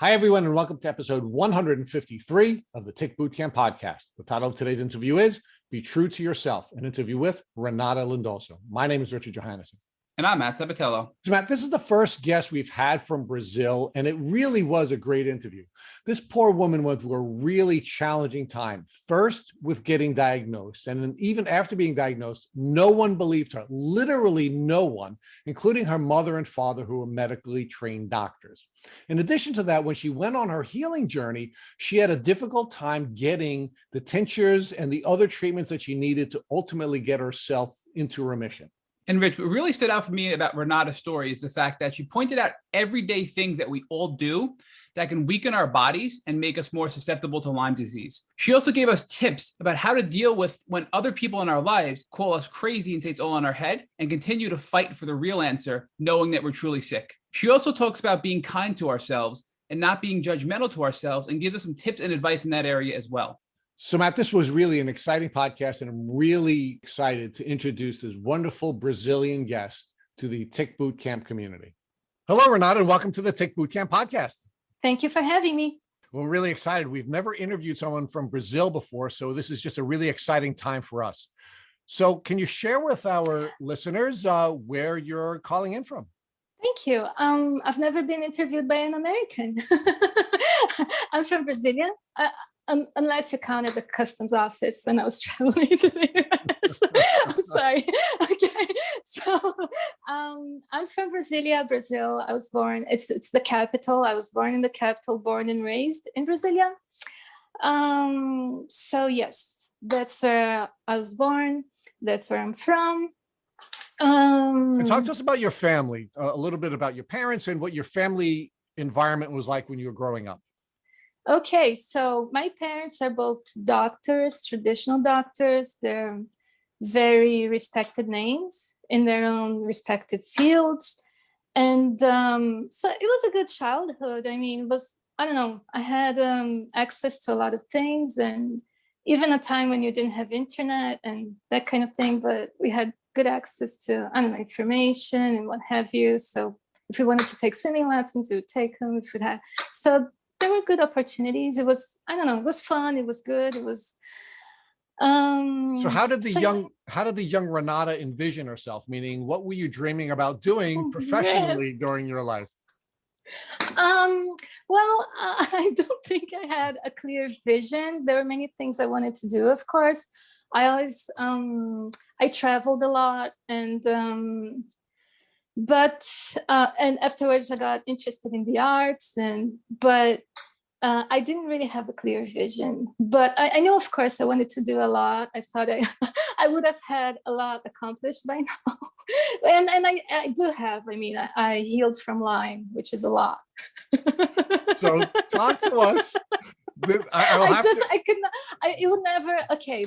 Hi, everyone, and welcome to episode 153 of the Tick Bootcamp podcast. The title of today's interview is Be True to Yourself, an interview with Renata Lindoso. My name is Richard Johannesson. And I'm Matt Sabatello. So, Matt, this is the first guest we've had from Brazil, and it really was a great interview. This poor woman went through a really challenging time, first with getting diagnosed, and then even after being diagnosed, no one believed her, literally no one, including her mother and father, who were medically trained doctors. In addition to that, when she went on her healing journey, she had a difficult time getting the tinctures and the other treatments that she needed to ultimately get herself into remission. And Rich, what really stood out for me about Renata's story is the fact that she pointed out everyday things that we all do that can weaken our bodies and make us more susceptible to Lyme disease. She also gave us tips about how to deal with when other people in our lives call us crazy and say it's all in our head and continue to fight for the real answer, knowing that we're truly sick. She also talks about being kind to ourselves and not being judgmental to ourselves and gives us some tips and advice in that area as well. So, Matt, this was really an exciting podcast, and I'm really excited to introduce this wonderful Brazilian guest to the Tick Bootcamp community. Hello, Renata, and welcome to the Tick Bootcamp podcast. Thank you for having me. We're really excited. We've never interviewed someone from Brazil before, so this is just a really exciting time for us. So can you share with our listeners where you're calling in from? Thank you. I've never been interviewed by an American. I'm from Brasilia. Unless you counted the customs office when I was traveling to the US. I'm sorry. Okay. So I'm from Brasilia, Brazil. I was born, it's the capital. I was born in the capital, born and raised in Brasilia. So yes, that's where I was born. That's where I'm from. And talk to us about your family, a little bit about your parents and what your family environment was like when you were growing up. Okay, so my parents are both doctors, traditional doctors. They're very respected names in their own respective fields. And so it was a good childhood. I mean, I had access to a lot of things, and even a time when you didn't have internet and that kind of thing, but we had good access to, information and what have you. So if we wanted to take swimming lessons, we would take them. If we had, so there were good opportunities. It was, it was fun. It was good. It was. So how did the young Renata envision herself? Meaning, what were you dreaming about doing professionally during your life? Well, I don't think I had a clear vision. There were many things I wanted to do. Of course, I always, I traveled a lot, and afterwards I got interested in the arts, but I didn't really have a clear vision. But I knew, of course, I wanted to do a lot. I thought I would have had a lot accomplished by now. and I do have. I mean, I healed from Lyme, which is a lot. So talk to us. It would never,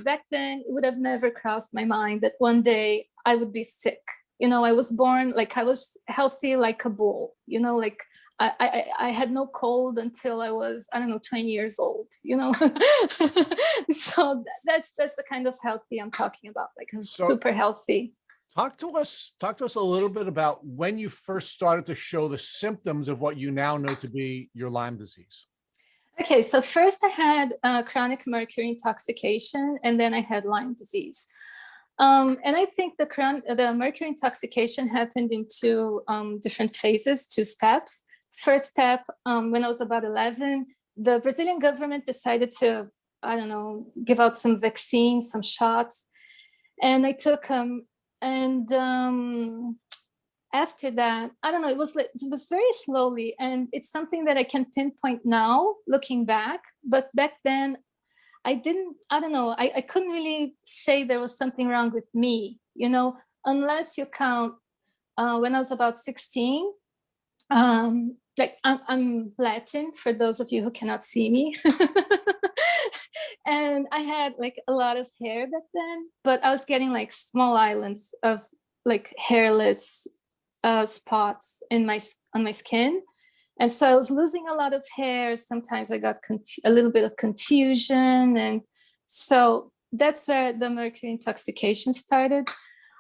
back then, it would have never crossed my mind that one day I would be sick. I was born, like I was healthy like a bull, like I had no cold until I was, 20 years old, So that's the kind of healthy I'm talking about. Like I was super healthy. Talk to us a little bit about when you first started to show the symptoms of what you now know to be your Lyme disease. Okay, so first I had chronic mercury intoxication, and then I had Lyme disease. And I think the mercury intoxication happened in two different phases, two steps. First step, when I was about 11, the Brazilian government decided to, give out some vaccines, some shots, and I took them. And after that, it was very slowly, and it's something that I can pinpoint now, looking back. But back then, I couldn't really say there was something wrong with me, unless you count when I was about 16. Like I'm Latin, for those of you who cannot see me. And I had like a lot of hair back then, but I was getting like small islands of like hairless spots on my skin. And so I was losing a lot of hair. Sometimes I got a little bit of confusion. And so that's where the mercury intoxication started.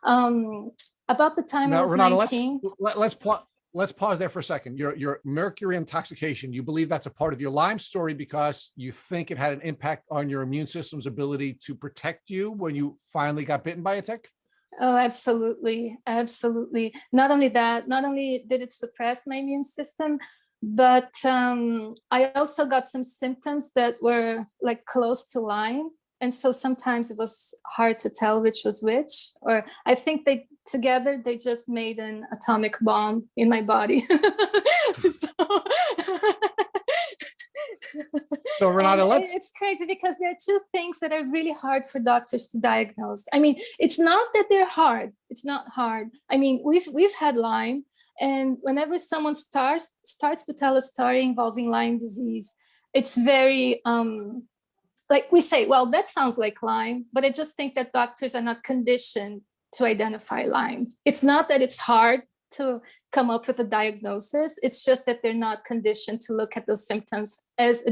About the time I was Renata, 19. let's pause there for a second. Your mercury intoxication, you believe that's a part of your Lyme story because you think it had an impact on your immune system's ability to protect you when you finally got bitten by a tick? Oh, absolutely. Absolutely. Not only that, not only did it suppress my immune system, but I also got some symptoms that were like close to Lyme. And so sometimes it was hard to tell which was which, or I think they together, they just made an atomic bomb in my body. So Renata, It's crazy because there are two things that are really hard for doctors to diagnose. I mean, it's not that they're hard. It's not hard. I mean, we've had Lyme, and whenever someone starts to tell a story involving Lyme disease, it's very like we say, well, that sounds like Lyme, but I just think that doctors are not conditioned to identify Lyme. It's not that it's hard to come up with a diagnosis. It's just that they're not conditioned to look at those symptoms as a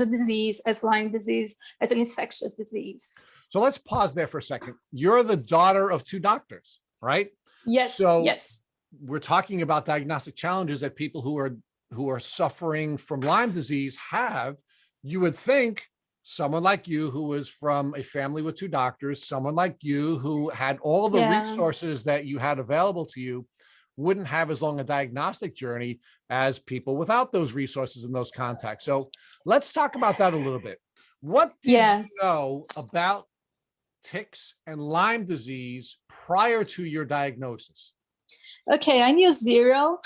disease, as Lyme disease, as an infectious disease. So let's pause there for a second. You're the daughter of two doctors, right? Yes. So yes. We're talking about diagnostic challenges that people who are suffering from Lyme disease have. You would think someone like you who was from a family with two doctors, someone like you who had all the resources that you had available to you, wouldn't have as long a diagnostic journey as people without those resources and those contacts. So let's talk about that a little bit. What did you know about ticks and Lyme disease prior to your diagnosis? Okay, I knew zero.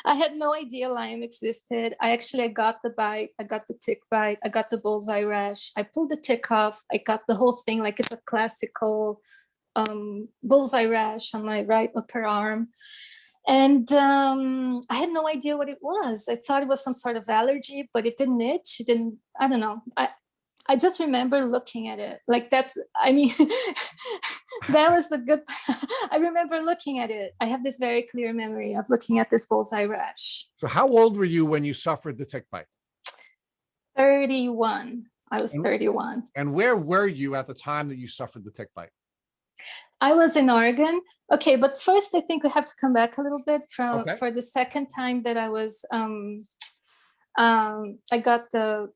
I had no idea Lyme existed. I got the bite, I got the tick bite, I got the bullseye rash. I pulled the tick off. I got the whole thing like it's a classical bullseye rash on my right upper arm. And I had no idea what it was. I thought it was some sort of allergy, but it didn't itch. It didn't, I don't know. I just remember looking at it. Like that's, I mean, that was the good, I remember looking at it. I have this very clear memory of looking at this bullseye rash. So how old were you when you suffered the tick bite? 31. I was 31. And where were you at the time that you suffered the tick bite? I was in Oregon. Okay, but first I think we have to come back a little bit for the second time that I was, I got the,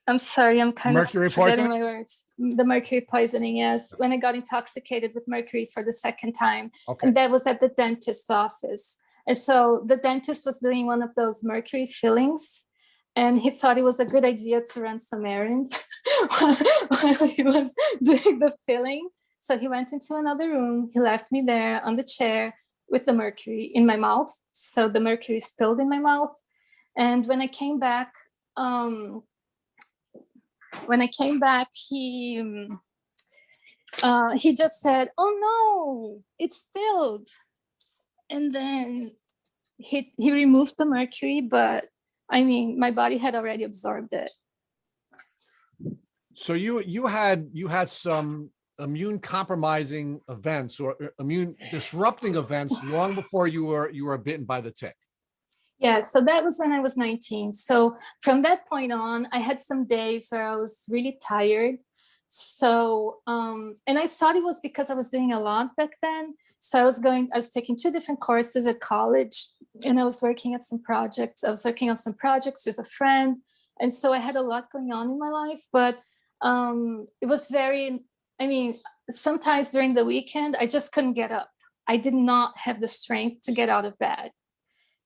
I'm sorry, I'm kind of forgetting my words. The mercury poisoning, yes. When I got intoxicated with mercury for the second time. And that was at the dentist's office. And so the dentist was doing one of those mercury fillings. And he thought it was a good idea to run some errand while he was doing the filling. So he went into another room. He left me there on the chair with the mercury in my mouth. So the mercury spilled in my mouth. And when I came back, he just said, "Oh no, it spilled." And then he removed the mercury, but I mean, my body had already absorbed it. So you had some immune compromising events or immune disrupting events long before you were bitten by the tick. Yeah, so that was when I was 19. So from that point on, I had some days where I was really tired. So, and I thought it was because I was doing a lot back then. So I was taking 2 different courses at college, and I was working at some projects. I was working on some projects with a friend. And so I had a lot going on in my life, but it was very, I mean, sometimes during the weekend, I just couldn't get up. I did not have the strength to get out of bed.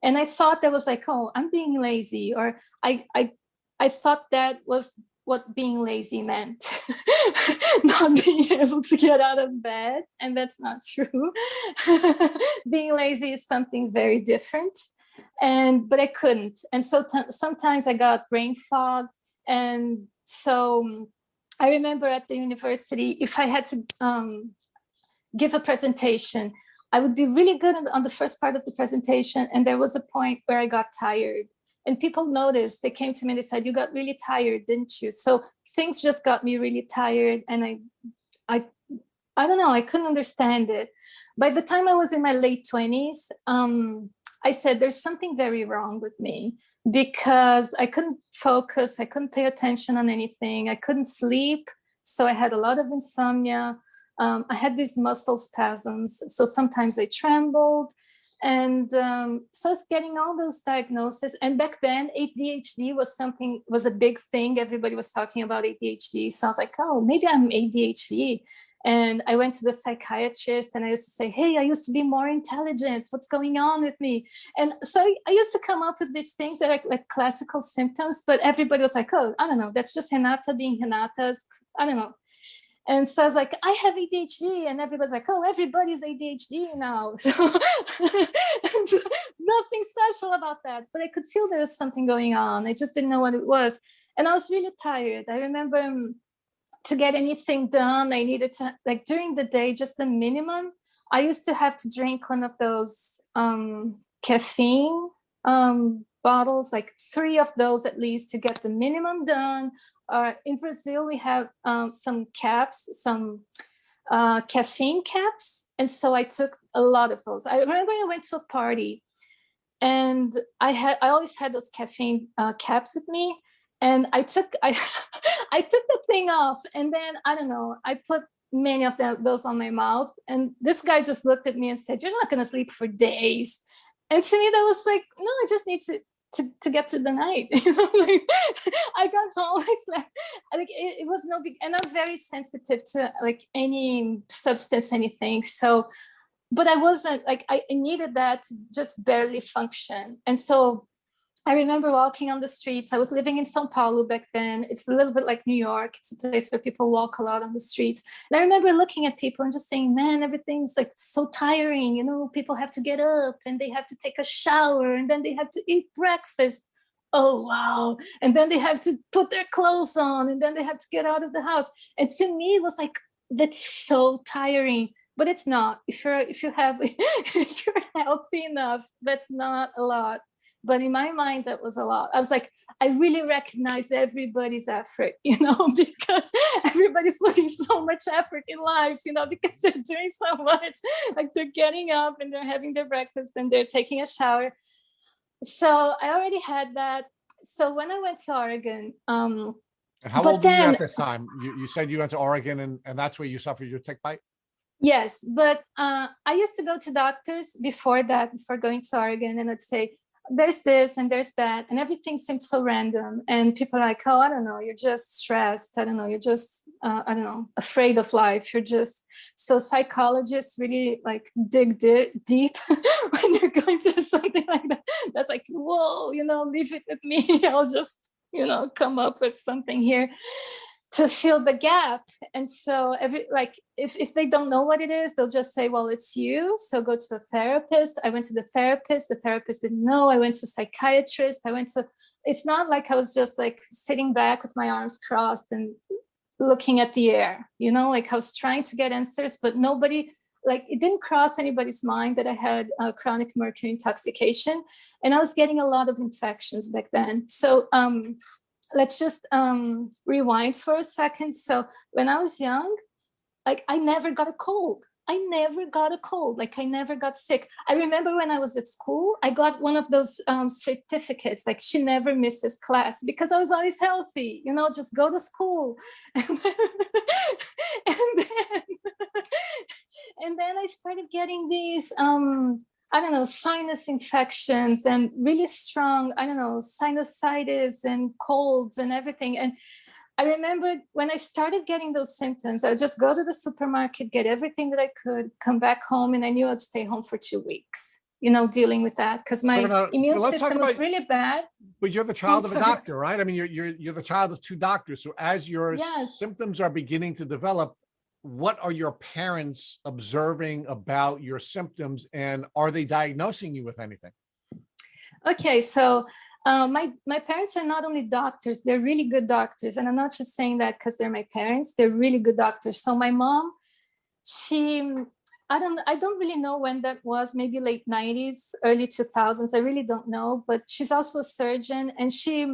And I thought that was like, oh, I'm being lazy, or I thought that was what being lazy meant, not being able to get out of bed. And that's not true. Being lazy is something very different. But I couldn't. And so sometimes I got brain fog. And so I remember at the university, if I had to give a presentation, I would be really good on the first part of the presentation. And there was a point where I got tired. And people noticed. They came to me and they said, "You got really tired, didn't you?" So things just got me really tired. And I don't know, I couldn't understand it. By the time I was in my late 20s, I said, there's something very wrong with me, because I couldn't focus. I couldn't pay attention on anything. I couldn't sleep. So I had a lot of insomnia. I had these muscle spasms. So sometimes I trembled. And so I was getting all those diagnoses. And back then, ADHD was a big thing. Everybody was talking about ADHD. So I was like, oh, maybe I'm ADHD. And I went to the psychiatrist and I used to say, hey, I used to be more intelligent. What's going on with me? And so I used to come up with these things that are like classical symptoms, but everybody was like, oh, I don't know. That's just Renata being Renata's. I don't know. And so I was like, I have ADHD. And everybody's like, oh, everybody's ADHD now. So nothing special about that. But I could feel there was something going on. I just didn't know what it was. And I was really tired. I remember to get anything done, I needed to, like during the day, just the minimum. I used to have to drink one of those caffeine bottles, like 3 of those at least to get the minimum done. In Brazil, we have some caps, some caffeine caps. And so I took a lot of those. I remember I went to a party and I always had those caffeine caps with me. And I took the thing off, and then I don't know, I put many of those on my mouth, and this guy just looked at me and said, "You're not going to sleep for days." And to me, that was like, no, I just need to get through the night. You know, like, I got home, I slept. Like it was no big, and I'm very sensitive to like any substance, anything. So, but I wasn't like I needed that to just barely function, and so. I remember walking on the streets. I was living in São Paulo back then. It's a little bit like New York. It's a place where people walk a lot on the streets. And I remember looking at people and just saying, man, everything's like so tiring. You know, people have to get up and they have to take a shower and then they have to eat breakfast. Oh, wow. And then they have to put their clothes on and then they have to get out of the house. And to me, it was like, that's so tiring. But it's not. If you're healthy enough, that's not a lot. But in my mind, that was a lot. I was like, I really recognize everybody's effort, you know, because everybody's putting so much effort in life, you know, because they're doing so much. Like they're getting up and they're having their breakfast and they're taking a shower. So I already had that. So when I went to Oregon, and how old were you at this time? You said you went to Oregon and that's where you suffered your tick bite? Yes, but I used to go to doctors before going to Oregon, and I'd say, there's this and there's that, and everything seemed so random, and people are like, oh, I don't know, you're just stressed, I don't know, you're just I don't know, afraid of life, you're just. So psychologists really like dig deep when you're going through something like that. That's like, whoa, you know, leave it with me. I'll just, you know, come up with something here to fill the gap. And so if they don't know what it is, they'll just say, well, it's you, so go to a therapist. I went to the therapist didn't know. I went to a psychiatrist. It's not like I was just like sitting back with my arms crossed and looking at the air, you know, like I was trying to get answers, but nobody, like it didn't cross anybody's mind that I had chronic mercury intoxication. And I was getting a lot of infections back then. So let's just rewind for a second. So when I was young, like I never got a cold. Like I never got sick. I remember when I was at school, I got one of those certificates, like she never misses class, because I was always healthy, you know, just go to school. And then I started getting these I don't know, sinus infections and really strong, I don't know, sinusitis and colds and everything. And I remember when I started getting those symptoms, I would just go to the supermarket, get everything that I could, come back home, and I knew I'd stay home for 2 weeks, you know, dealing with that because my immune system was really bad. But you're the child of a doctor, right? I mean, you're the child of 2 doctors. So as your symptoms are beginning to develop, what are your parents observing about your symptoms, and are they diagnosing you with anything? Okay, so my parents are not only doctors, they're really good doctors. And I'm not just saying that because they're my parents, they're really good doctors. So my mom, I don't really know when that was, maybe late 90s, early 2000s. I really don't know, but she's also a surgeon, and she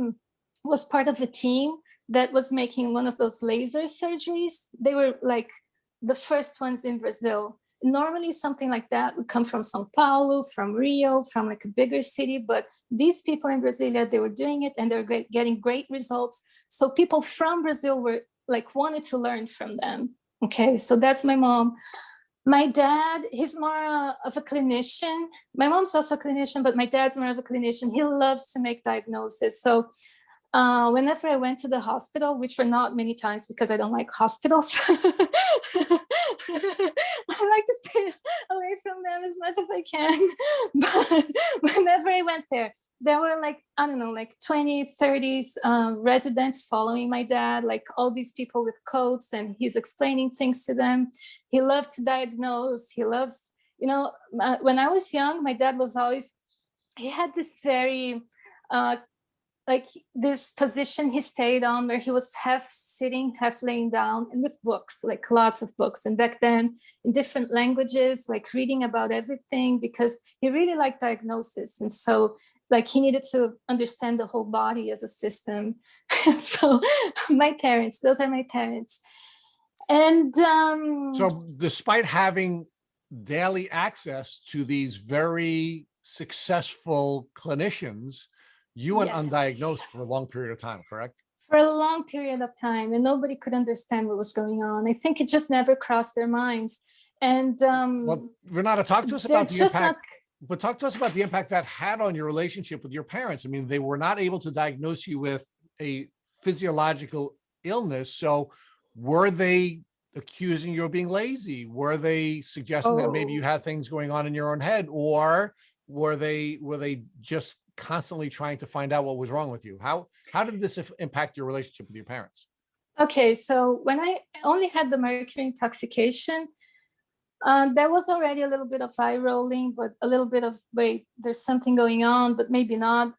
was part of a team that was making one of those laser surgeries. They were like the first ones in Brazil. Normally something like that would come from São Paulo, from Rio, from like a bigger city. But these people in Brasilia, they were doing it and they're getting great results. So people from Brazil were like wanted to learn from them. Okay, so that's my mom. My dad, he's more of a clinician. My mom's also a clinician, but my dad's more of a clinician. He loves to make diagnoses. So whenever I went to the hospital, which were not many times because I don't like hospitals, I like to stay away from them as much as I can. But whenever I went there were like, I don't know, like 20, 30 residents following my dad, like all these people with coats, and he's explaining things to them. He loves to diagnose. He loves, when I was young, my dad was always, he had this very, like this position he stayed on where he was half sitting, half laying down, and with books, like lots of books. And back then in different languages, like reading about everything, because he really liked diagnosis. And so like he needed to understand the whole body as a system. So my parents, those are my parents. And so despite having daily access to these very successful clinicians, you went yes, undiagnosed for a long period of time, correct? For a long period of time, and nobody could understand what was going on. I think it just never crossed their minds. And well, Renata, talk to us about the impact. But talk to us about the impact that had on your relationship with your parents. I mean, they were not able to diagnose you with a physiological illness. So were they accusing you of being lazy? Were they suggesting that maybe you had things going on in your own head? Or were they just constantly trying to find out what was wrong with you? How did this impact your relationship with your parents? Okay, so when I only had the mercury intoxication, there was already a little bit of eye rolling, but a little bit of, wait, there's something going on, but maybe not.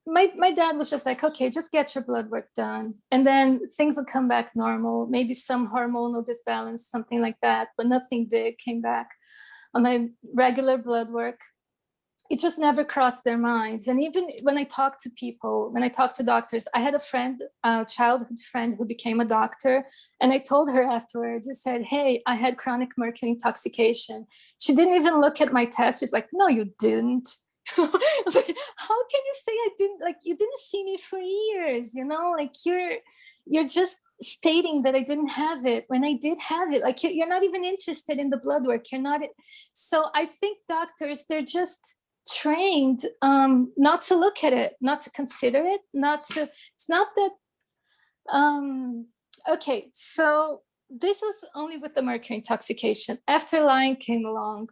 My dad was just like, okay, just get your blood work done. And then things will come back normal, maybe some hormonal disbalance, something like that, but nothing big came back on my regular blood work. It just never crossed their minds. And even when I talk to people, when I talk to doctors, I had a friend, a childhood friend who became a doctor. And I told her afterwards, I said, hey, I had chronic mercury intoxication. She didn't even look at my test. She's like, no, you didn't. I was like, how can you say I didn't? Like, you didn't see me for years, like you're just stating that I didn't have it when I did have it. Like you're not even interested in the blood work. You're not. So I think doctors, they're just trained not to look at it, not to consider it, it's not that okay, so this was only with the mercury intoxication. After Lyme came along,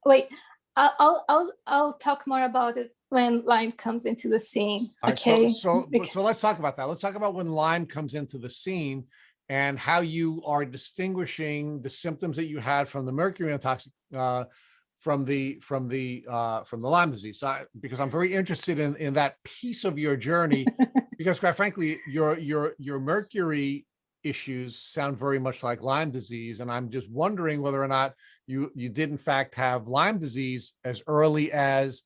wait, I'll talk more about it when Lyme comes into the scene. Okay, right, so let's talk about that. Let's talk about when Lyme comes into the scene and how you are distinguishing the symptoms that you had from the mercury intoxication from the Lyme disease. So because I'm very interested in that piece of your journey, because quite frankly, your mercury issues sound very much like Lyme disease. And I'm just wondering whether or not you did in fact have Lyme disease as early as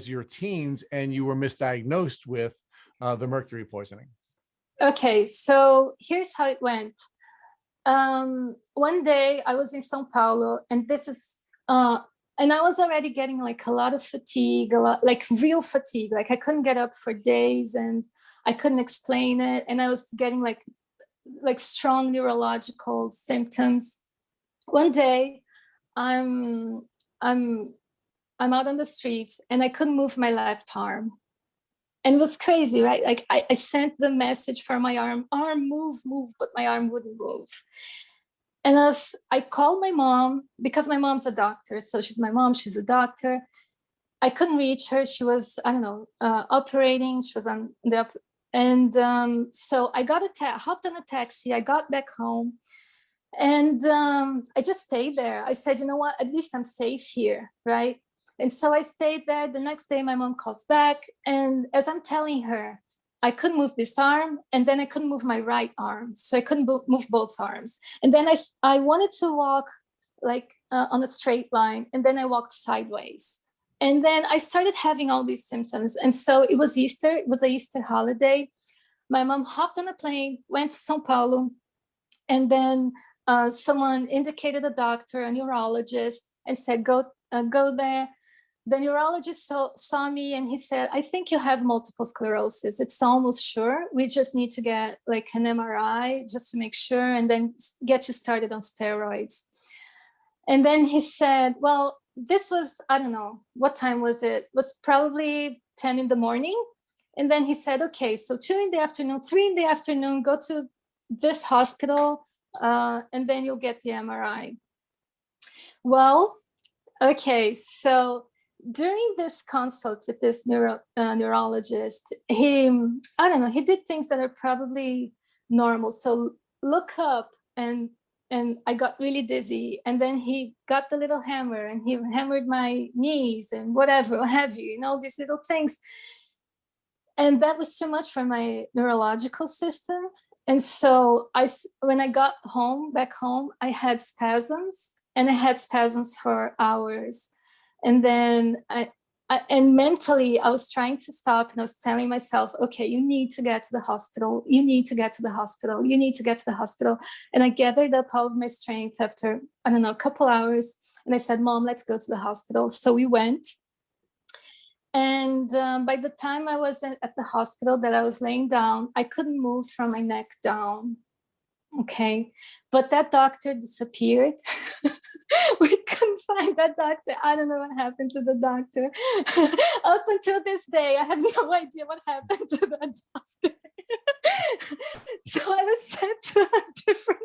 your teens and you were misdiagnosed with the mercury poisoning. Okay, so here's how it went. One day I was in São Paulo, and this is and I was already getting like a lot of fatigue, like real fatigue. Like I couldn't get up for days and I couldn't explain it. And I was getting like strong neurological symptoms. One day I'm out on the streets and I couldn't move my left arm. And it was crazy, right? Like I sent the message for my arm, move, but my arm wouldn't move. And I called my mom, because my mom's a doctor. So she's my mom, she's a doctor. I couldn't reach her. She was, I don't know, operating. She was on the, and so I hopped on a taxi. I got back home and I just stayed there. I said, you know what, at least I'm safe here, right? And so I stayed there. The next day, my mom calls back. And as I'm telling her, I couldn't move this arm, and then I couldn't move my right arm. So I couldn't move both arms. And then I wanted to walk like on a straight line, and then I walked sideways. And then I started having all these symptoms. And so it was Easter. It was an Easter holiday. My mom hopped on a plane, went to São Paulo, and then someone indicated a doctor, a neurologist, and said, go there. The neurologist saw me and he said, I think you have multiple sclerosis. It's almost sure. We just need to get like an MRI just to make sure and then get you started on steroids. And then he said, well, this was, I don't know, what time was it? It was probably 10 in the morning. And then he said, okay, so 2 in the afternoon, 3 in the afternoon, go to this hospital, and then you'll get the MRI. Well, okay, so during this consult with this neurologist, I don't know, he did things that are probably normal. So look up, and I got really dizzy. And then he got the little hammer and he hammered my knees and whatever, what have you, these little things. And that was too much for my neurological system. And so when I got back home, I had spasms, and I had spasms for hours. And then and mentally, I was trying to stop, and I was telling myself, okay, you need to get to the hospital. You need to get to the hospital. You need to get to the hospital. And I gathered up all of my strength after, I don't know, a couple hours. And I said, Mom, let's go to the hospital. So we went. And by the time I was at the hospital, that I was laying down, I couldn't move from my neck down. Okay. But that doctor disappeared. We couldn't find that doctor. I don't know what happened to the doctor. Up until this day, I have no idea what happened to that doctor. So I was sent to a different,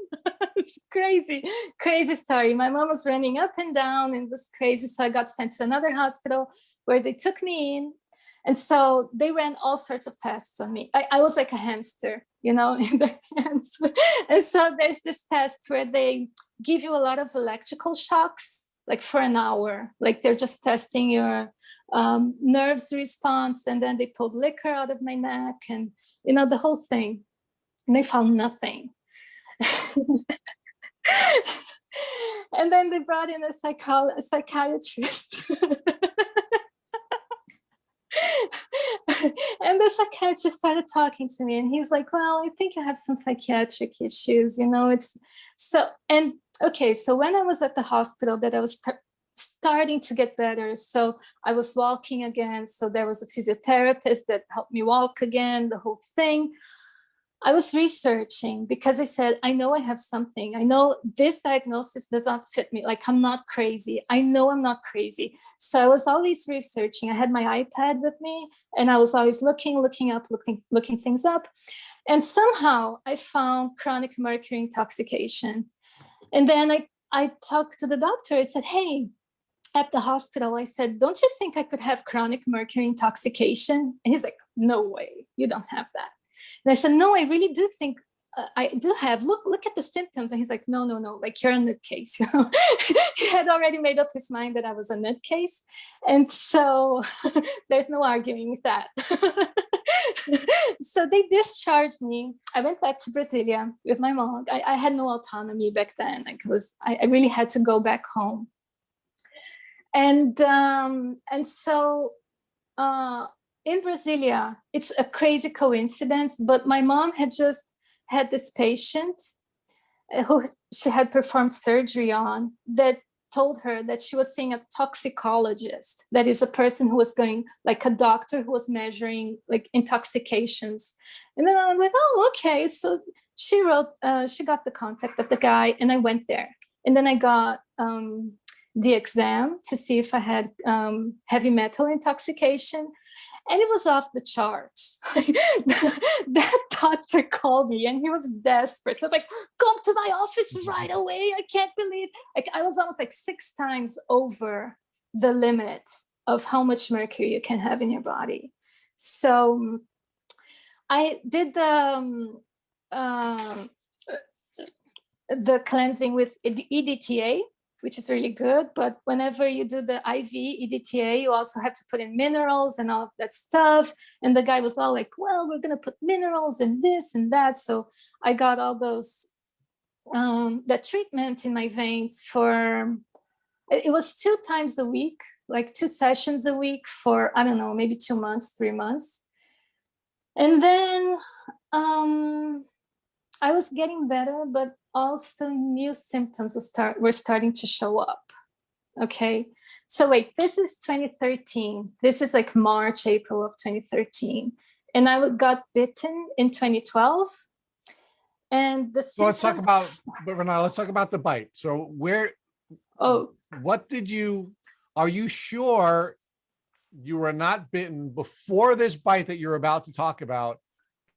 it's crazy story. My mom was running up and down, and it was crazy. So I got sent to another hospital where they took me in. And so they ran all sorts of tests on me. I was like a hamster, in their hands. And so there's this test where they give you a lot of electrical shocks, like for an hour. Like they're just testing your nerves response. And then they pulled liquor out of my neck and, the whole thing. And they found nothing. And then they brought in a psychiatrist. And the psychiatrist started talking to me, and he's like, well, I think you have some psychiatric issues, it's so. And okay, so when I was at the hospital, that I was starting to get better, so I was walking again, so there was a physiotherapist that helped me walk again, the whole thing. I was researching because I said, I know I have something. I know this diagnosis does not fit me. Like, I'm not crazy. I know I'm not crazy. So I was always researching. I had my iPad with me, and I was always looking things up. And somehow I found chronic mercury intoxication. And then I talked to the doctor. I said, hey, at the hospital, I said, don't you think I could have chronic mercury intoxication? And he's like, no way, you don't have that. And I said, no, I really do think I do have. Look at the symptoms. And he's like, no, like, you're a nutcase. He had already made up his mind that I was a nutcase. And so there's no arguing with that. So they discharged me. I went back to Brasilia with my mom. I had no autonomy back then. I really had to go back home. And so in Brasilia, it's a crazy coincidence, but my mom had just had this patient who she had performed surgery on, that told her that she was seeing a toxicologist, that is a person who was going, like a doctor who was measuring like intoxications. And then I was like, oh, okay. So she got the contact of the guy, and I went there. And then I got the exam to see if I had heavy metal intoxication. And it was off the charts. That doctor called me, and he was desperate. He was like, come to my office right away. I can't believe. Like, I was almost like 6 times over the limit of how much mercury you can have in your body. So I did the cleansing with EDTA, which is really good. But whenever you do the IV EDTA, you also have to put in minerals and all of that stuff. And the guy was all like, well, we're going to put minerals and this and that. So I got all those, that treatment in my veins it was 2 times a week, like 2 sessions a week for, I don't know, maybe 2 months, 3 months. And then I was getting better, but also new symptoms were starting to show up. Okay. So wait, this is 2013. This is like March, April of 2013. And I got bitten in 2012. And the symptoms... Renata, let's talk about the bite. So Oh, are you sure you were not bitten before this bite that you're about to talk about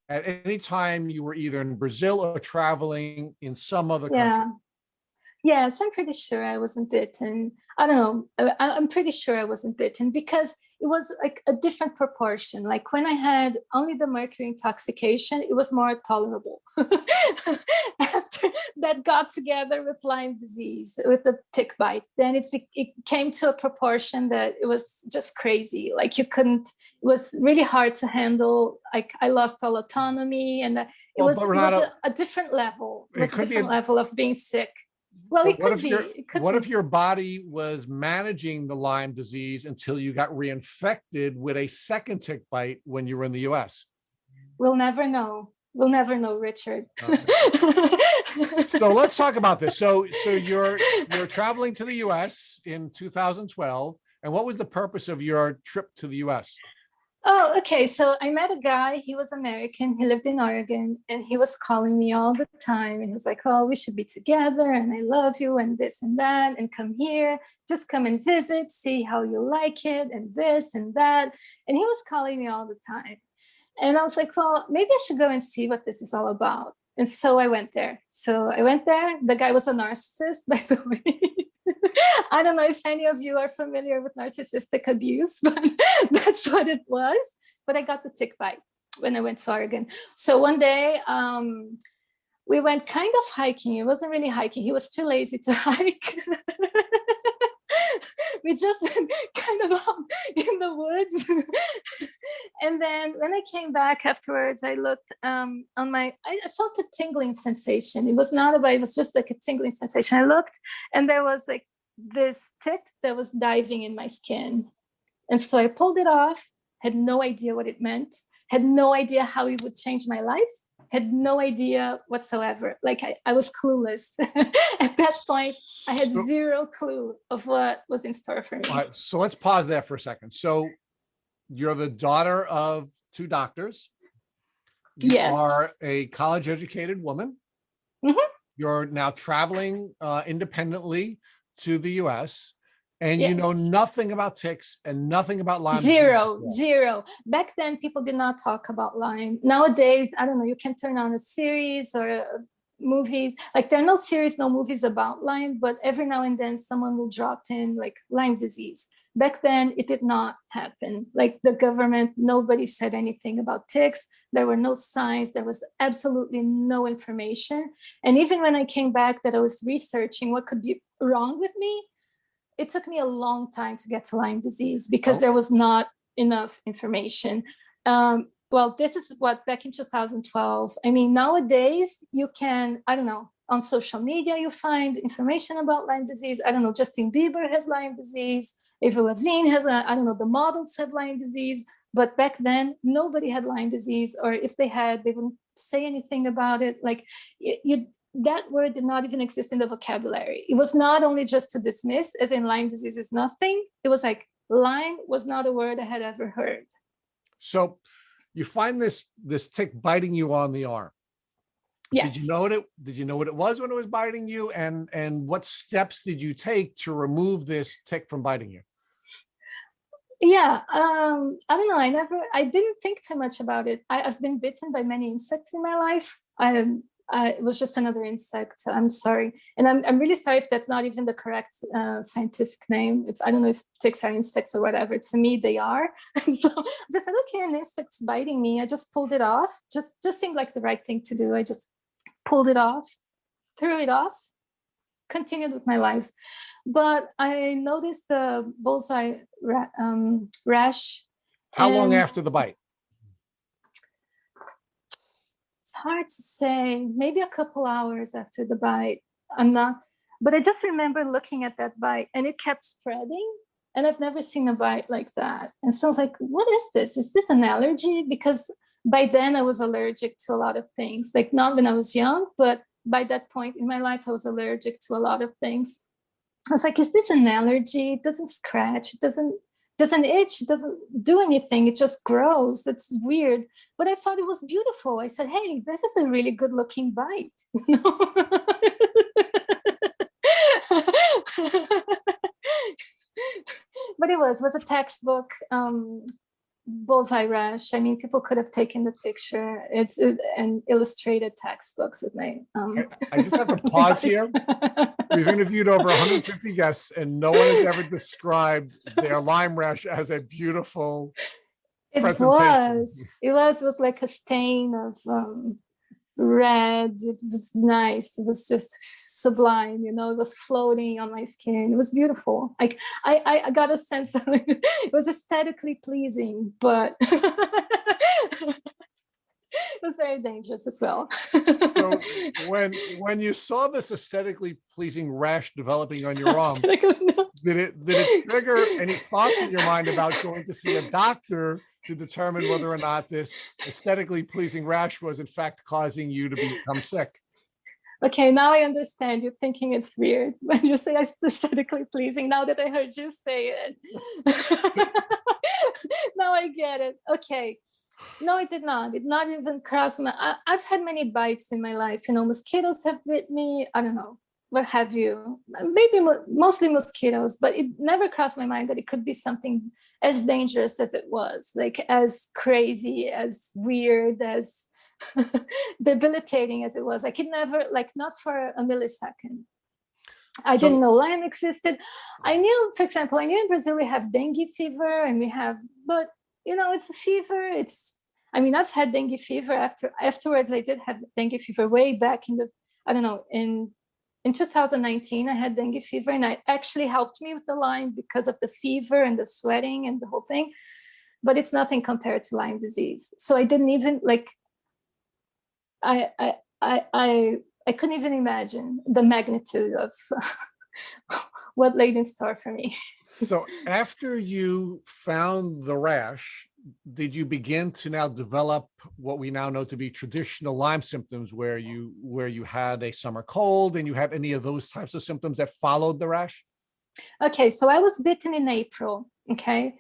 at any time you were either in Brazil or traveling in some other country? yeah. Yes, I'm pretty sure I wasn't bitten. I don't know. I'm pretty sure I wasn't bitten because it was like a different proportion. Like when I had only the mercury intoxication, it was more tolerable. After that got together with Lyme disease, with the tick bite, then it came to a proportion that it was just crazy. Like you couldn't, it was really hard to handle. Like I lost all autonomy and Well, but it was Renata, a different level. It it was a could be, different level of being sick. Well, but it could be. It could what be. if your body was managing the Lyme disease until you got reinfected with a second tick bite when you were in the US? We'll never know. We'll never know, Richard. Okay. So let's talk about this. So you're traveling to the US in 2012, and what was the purpose of your trip to the US? Oh, okay. So I met a guy. He was American. He lived in Oregon, and he was calling me all the time. And he was like, "Oh, we should be together, and I love you, and this and that, and come here. Just come and visit, see how you like it, and this and that." And he was calling me all the time. And I was like, "Well, maybe I should go and see what this is all about." And so I went there. The guy was a narcissist, by the way. I don't know if any of you are familiar with narcissistic abuse, but that's what it was. But I got the tick bite when I went to Oregon. So one day we went kind of hiking. It wasn't really hiking. He was too lazy to hike. We just kind of in the woods. And then when I came back afterwards, I looked on I felt a tingling sensation. It was not a bite, it was just like a tingling sensation. I looked and there was like this tick that was diving in my skin. And so I pulled it off, had no idea what it meant, had no idea how it would change my life, had no idea whatsoever. Like I was clueless. At that point, I had zero clue of what was in store for me. All right, so let's pause there for a second. So you're the daughter of two doctors. You Yes. are a college-educated woman. Mm-hmm. You're now traveling independently to the US, and Yes. you know nothing about ticks and nothing about Lyme. Zero. Back then, people did not talk about Lyme. Nowadays, I don't know, you can turn on a series or movies. Like there are no series, no movies about Lyme, but every now and then someone will drop in like Lyme disease. Back then, it did not happen. Like the government, nobody said anything about ticks. There were no signs. There was absolutely no information. And even when I came back that I was researching what could be wrong with me, it took me a long time to get to Lyme disease because there was not enough information. Well, this is what, back in 2012. I mean, nowadays you can, I don't know, on social media, you find information about Lyme disease. I don't know, Justin Bieber has Lyme disease. Avril Lavigne has, I don't know, the models have Lyme disease. But back then, nobody had Lyme disease, or if they had, they wouldn't say anything about it. Like that word did not even exist in the vocabulary. It was not only just to dismiss, as in Lyme disease is nothing. It was like Lyme was not a word I had ever heard. So you find this tick biting you on the arm. Yes. Did you know what it was when it was biting you? And what steps did you take to remove this tick from biting you? Yeah, I don't know. I didn't think too much about it. I've been bitten by many insects in my life. It was just another insect. I'm sorry. And I'm really sorry if that's not even the correct scientific name. I don't know if ticks are insects or whatever. To me, they are. So I just said, okay, an insect's biting me. I just pulled it off. Just seemed like the right thing to do. I just pulled it off, threw it off, continued with my life. But I noticed the bullseye rash. How long after the bite? It's hard to say, maybe a couple hours after the bite. But I just remember looking at that bite and it kept spreading. And I've never seen a bite like that. And so I was like, what is this? Is this an allergy? Because by then I was allergic to a lot of things, like not when I was young, but by that point in my life, I was allergic to a lot of things. I was like, is this an allergy? It doesn't scratch. It doesn't itch. It doesn't do anything. It just grows. That's weird. But I thought it was beautiful. I said, hey, this is a really good looking bite. was a textbook bullseye rash. I mean, people could have taken the picture. It's an illustrated textbooks with my. I just have to pause here. We've interviewed over 150 guests, and no one has ever described their Lyme rash as a beautiful presentation. It was like a stain of red. It was nice. It was just sublime, you know. It was floating on my skin. It was beautiful. Like I got a sense of it was aesthetically pleasing, but it was very dangerous as well. So when you saw this aesthetically pleasing rash developing on your arm, did it trigger any thoughts in your mind about going to see a doctor to determine whether or not this aesthetically pleasing rash was in fact causing you to become sick? Okay, now I understand. You're thinking it's weird when you say aesthetically pleasing. Now that I heard you say it, now I get it. Okay, no, it did not. It not even crossed my. I've had many bites in my life. You know, mosquitoes have bit me. I don't know, what have you? Maybe mostly mosquitoes, but it never crossed my mind that it could be something as dangerous as it was, like as crazy, as weird, as debilitating as it was. I could never, like, not for a millisecond. I didn't know Lyme existed. I knew, for example, I knew in Brazil we have dengue fever, and we have, but you know, it's a fever. I mean, I've had dengue fever afterwards. I did have dengue fever way back in the, I don't know, in 2019, I had dengue fever, and it actually helped me with the Lyme because of the fever and the sweating and the whole thing. But it's nothing compared to Lyme disease. So I didn't even like. I couldn't even imagine the magnitude of what laid in store for me. So after you found the rash, did you begin to now develop what we now know to be traditional Lyme symptoms, where you had a summer cold and you had any of those types of symptoms that followed the rash? Okay, so I was bitten in April. Okay.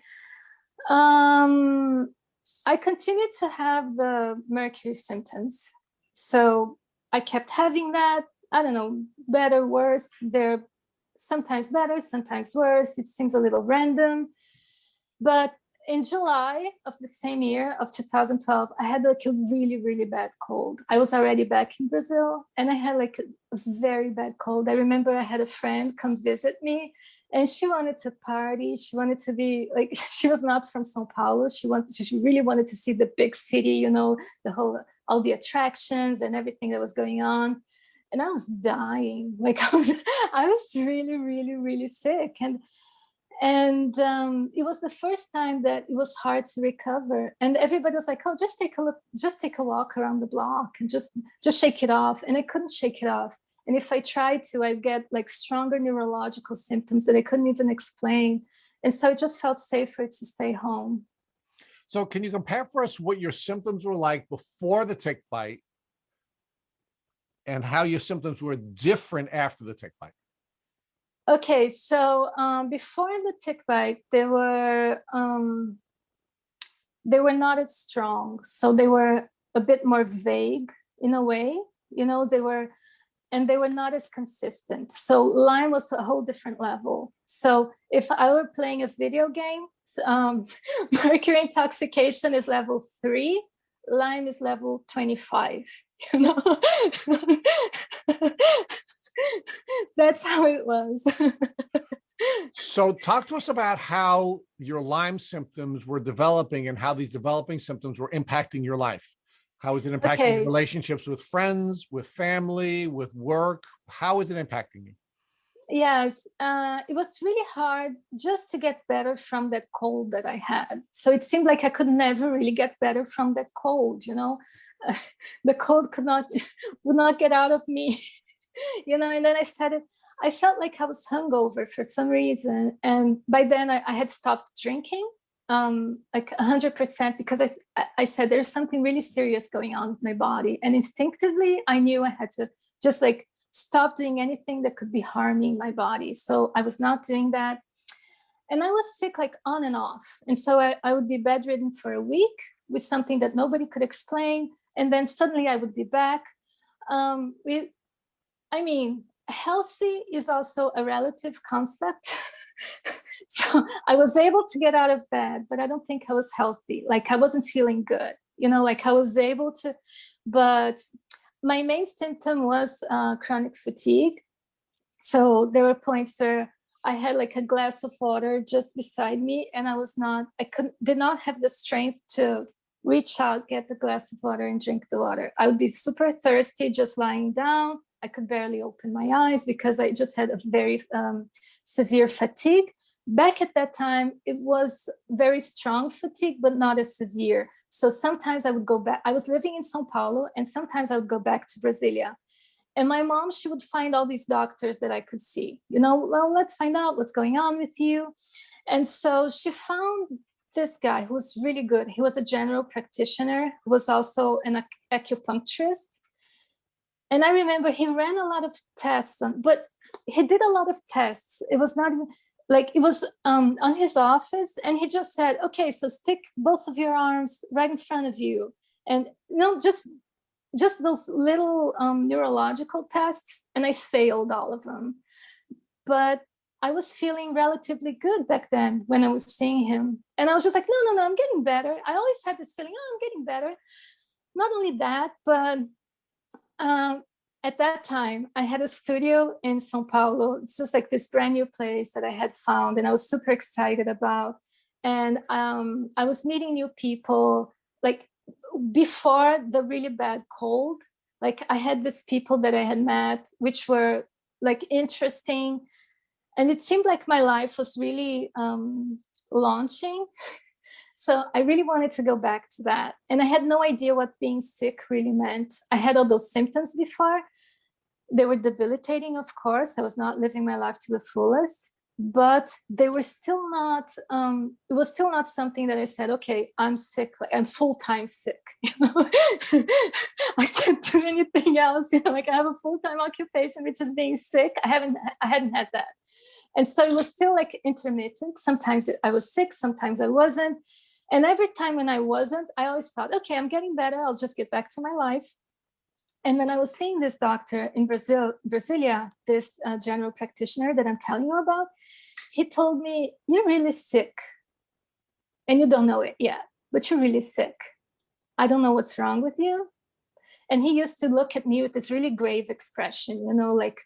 I continued to have the mercury symptoms. So I kept having that. I don't know, better, worse. They're sometimes better, sometimes worse. It seems a little random. But in July of the same year of 2012, I had like a really, really bad cold. I was already back in Brazil, and I had like a very bad cold. I remember I had a friend come visit me, and she wanted to party. She wanted to be like, she was not from São Paulo. She really wanted to see the big city, you know, all the attractions and everything that was going on. And I was dying. Like I was really, really, really sick. And it was the first time that it was hard to recover. And everybody was like, oh, just take a look, just take a walk around the block and just shake it off. And I couldn't shake it off. And if I tried to, I'd get like stronger neurological symptoms that I couldn't even explain. And so it just felt safer to stay home. So can you compare for us what your symptoms were like before the tick bite and how your symptoms were different after the tick bite? Okay, so before the tick bite, they were not as strong. So they were a bit more vague in a way, you know, they were not as consistent. So Lyme was a whole different level. So if I were playing a video game, mercury intoxication is level 3, Lyme is level 25, you know? That's how it was. So talk to us about how your Lyme symptoms were developing and how these developing symptoms were impacting your life. How is it impacting your relationships with friends, with family, with work? How is it impacting you? Yes, it was really hard just to get better from that cold that I had. So it seemed like I could never really get better from that cold, you know? The cold would not get out of me, you know? And then I felt like I was hungover for some reason. And by then I had stopped drinking, like 100%, because I said, there's something really serious going on with my body. And instinctively, I knew I had to just like stop doing anything that could be harming my body. So I was not doing that. And I was sick like on and off. And so I would be bedridden for a week with something that nobody could explain. And then suddenly I would be back. I mean, healthy is also a relative concept. So I was able to get out of bed, but I don't think I was healthy. Like I wasn't feeling good, like I was able to, but my main symptom was chronic fatigue. So there were points where I had like a glass of water just beside me, and did not have the strength to reach out, get the glass of water and drink the water. I would be super thirsty just lying down. I could barely open my eyes because I just had a very severe fatigue. Back at that time, it was very strong fatigue, but not as severe. So sometimes I would go back. I was living in Sao Paulo, and sometimes I would go back to Brasilia. And my mom, she would find all these doctors that I could see, well, let's find out what's going on with you. And so she found this guy who was really good. He was a general practitioner, who was also an acupuncturist. And I remember he ran a lot of tests, but he did a lot of tests. It was not like, it was on his office, and he just said, okay, so stick both of your arms right in front of you. And just those little neurological tests, and I failed all of them. But I was feeling relatively good back then when I was seeing him. And I was just like, no, I'm getting better. I always had this feeling, oh, I'm getting better. Not only that, but at that time, I had a studio in Sao Paulo. It's just like this brand new place that I had found, and I was super excited about. And I was meeting new people, like before the really bad cold. Like I had these people that I had met, which were like interesting. And it seemed like my life was really launching. So I really wanted to go back to that. And I had no idea what being sick really meant. I had all those symptoms before. They were debilitating, of course. I was not living my life to the fullest, but they were still not, it was still not something that I said, okay, I'm sick, like I'm full-time sick. I can't do anything else. Like I have a full-time occupation, which is being sick. I hadn't had that. And so it was still like intermittent. Sometimes I was sick, sometimes I wasn't. And every time when I wasn't, I always thought, okay, I'm getting better. I'll just get back to my life. And when I was seeing this doctor in Brasilia, this general practitioner that I'm telling you about, he told me, you're really sick. And you don't know it yet, but you're really sick. I don't know what's wrong with you. And he used to look at me with this really grave expression, like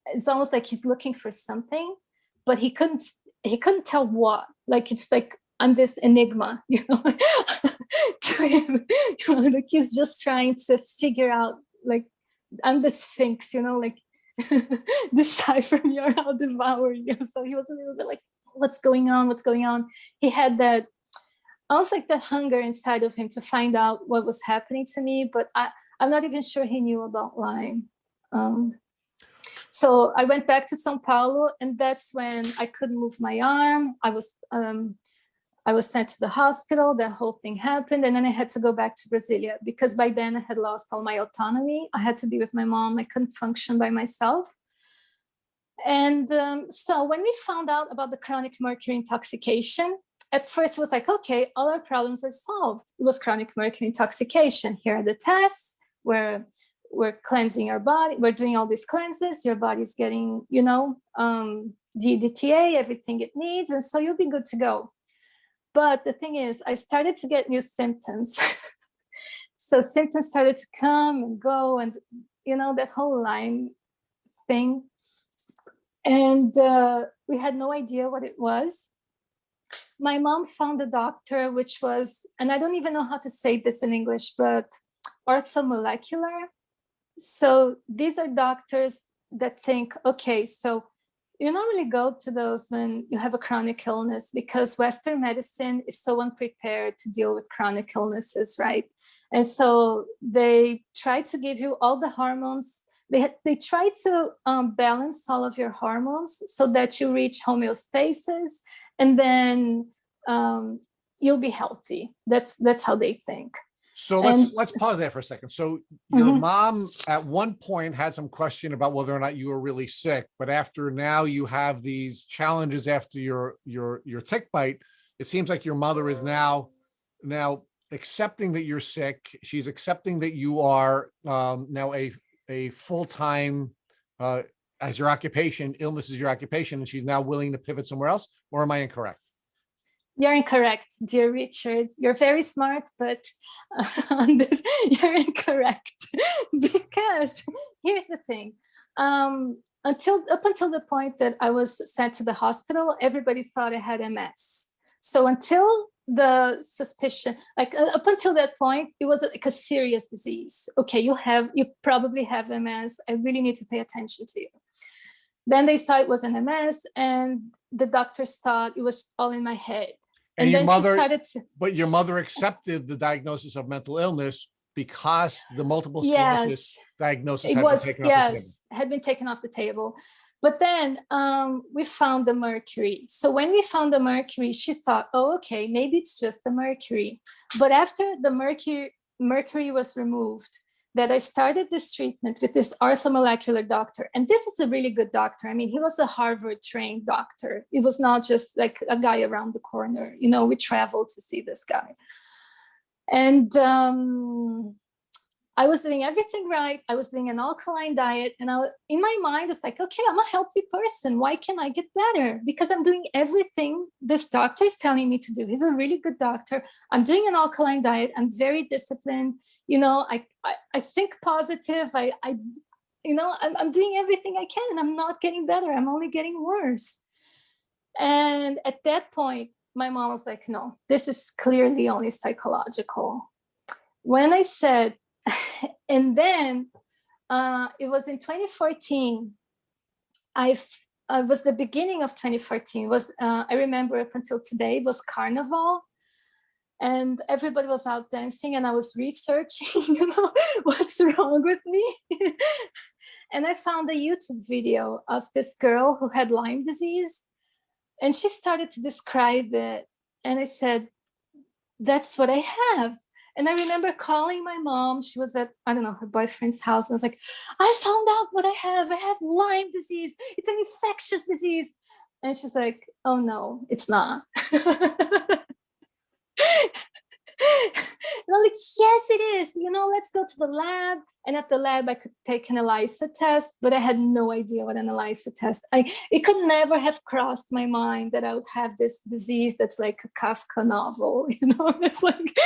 it's almost like he's looking for something, but he couldn't tell what. Like it's like I'm this enigma, to him, like he's just trying to figure out, like I'm the Sphinx, like decipher me or I'll devour you. So he was a little bit like, what's going on? What's going on? He had that, almost like that hunger inside of him to find out what was happening to me, but I'm not even sure he knew about Lyme. So I went back to Sao Paulo, and that's when I couldn't move my arm. I was sent to the hospital. That whole thing happened, and then I had to go back to Brasilia because by then I had lost all my autonomy. I had to be with my mom. I couldn't function by myself. And so when we found out about the chronic mercury intoxication, at first it was like, okay, all our problems are solved. It was chronic mercury intoxication. Here are the tests. We're cleansing our body. We're doing all these cleanses. Your body's getting, DDTA, everything it needs. And so you'll be good to go. But the thing is, I started to get new symptoms. So symptoms started to come and go, and, that whole Lyme thing. And we had no idea what it was. My mom found a doctor, which was, and I don't even know how to say this in English, but orthomolecular. So these are doctors that think, okay, so you normally go to those when you have a chronic illness because Western medicine is so unprepared to deal with chronic illnesses, right? And so they try to give you all the hormones. They try to balance all of your hormones so that you reach homeostasis, and then you'll be healthy. That's how they think. So let's pause there for a second. So your mom at one point had some question about whether or not you were really sick, but after now you have these challenges after your tick bite, it seems like your mother is now accepting that you're sick. She's accepting that you are now a full-time as your occupation, illness is your occupation, and she's now willing to pivot somewhere else? Or am I incorrect? You're incorrect, dear Richard. You're very smart, but on this, you're incorrect. Because here's the thing. Up until the point that I was sent to the hospital, everybody thought I had MS. So until the suspicion, like up until that point, it was like a serious disease. Okay, you probably have MS. I really need to pay attention to you. Then they saw it was an MS, and the doctors thought it was all in my head. And then she started to. But your mother accepted the diagnosis of mental illness because the multiple sclerosis diagnosis had been taken off the table. Had been taken off the table. But then we found the mercury. So when we found the mercury, she thought, oh, okay, maybe it's just the mercury. But after the mercury was removed, that I started this treatment with this orthomolecular doctor. And this is a really good doctor. I mean, he was a Harvard-trained doctor. It was not just like a guy around the corner. You know, we traveled to see this guy. And I was doing everything right. I was doing an alkaline diet. And in my mind, it's like, okay, I'm a healthy person. Why can't I get better? Because I'm doing everything this doctor is telling me to do. He's a really good doctor. I'm doing an alkaline diet. I'm very disciplined. You know, I think positive. I'm doing everything I can. I'm not getting better. I'm only getting worse. And at that point, my mom was like, no, this is clearly only psychological. When I said, and then it was in 2014, it was the beginning of 2014, I remember up until today, it was Carnival. And everybody was out dancing, and I was researching, what's wrong with me. And I found a YouTube video of this girl who had Lyme disease, and she started to describe it. And I said, that's what I have. And I remember calling my mom. She was at, I don't know, her boyfriend's house. And I was like, I found out what I have. I have Lyme disease. It's an infectious disease. And she's like, oh no, it's not. And I'm like, yes, it is. Let's go to the lab. And at the lab, I could take an ELISA test, but I had no idea what an ELISA test. It could never have crossed my mind that I would have this disease that's like a Kafka novel. It's like,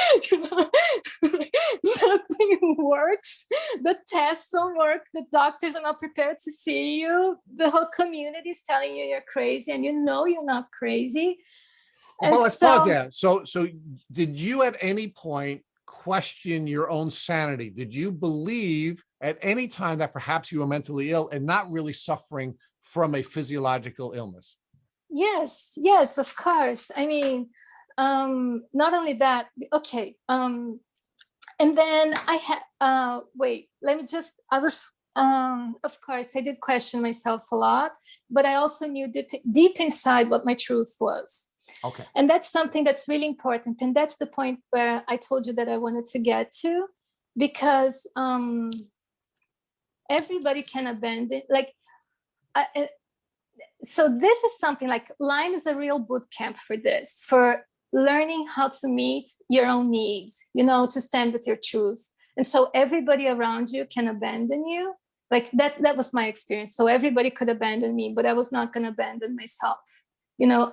nothing works. The tests don't work. The doctors are not prepared to see you. The whole community is telling you you're crazy, and you're not crazy. Well, let's pause there. So did you at any point question your own sanity? Did you believe at any time that perhaps you were mentally ill and not really suffering from a physiological illness? Yes, of course. I mean, not only that, okay. And then I had, of course, I did question myself a lot, but I also knew deep inside what my truth was. Okay. And that's something that's really important. And that's the point where I told you that I wanted to get to, because everybody can abandon, so this is something like Lyme is a real boot camp for this, for learning how to meet your own needs, to stand with your truth. And so everybody around you can abandon you. Like that was my experience. So everybody could abandon me, but I was not going to abandon myself.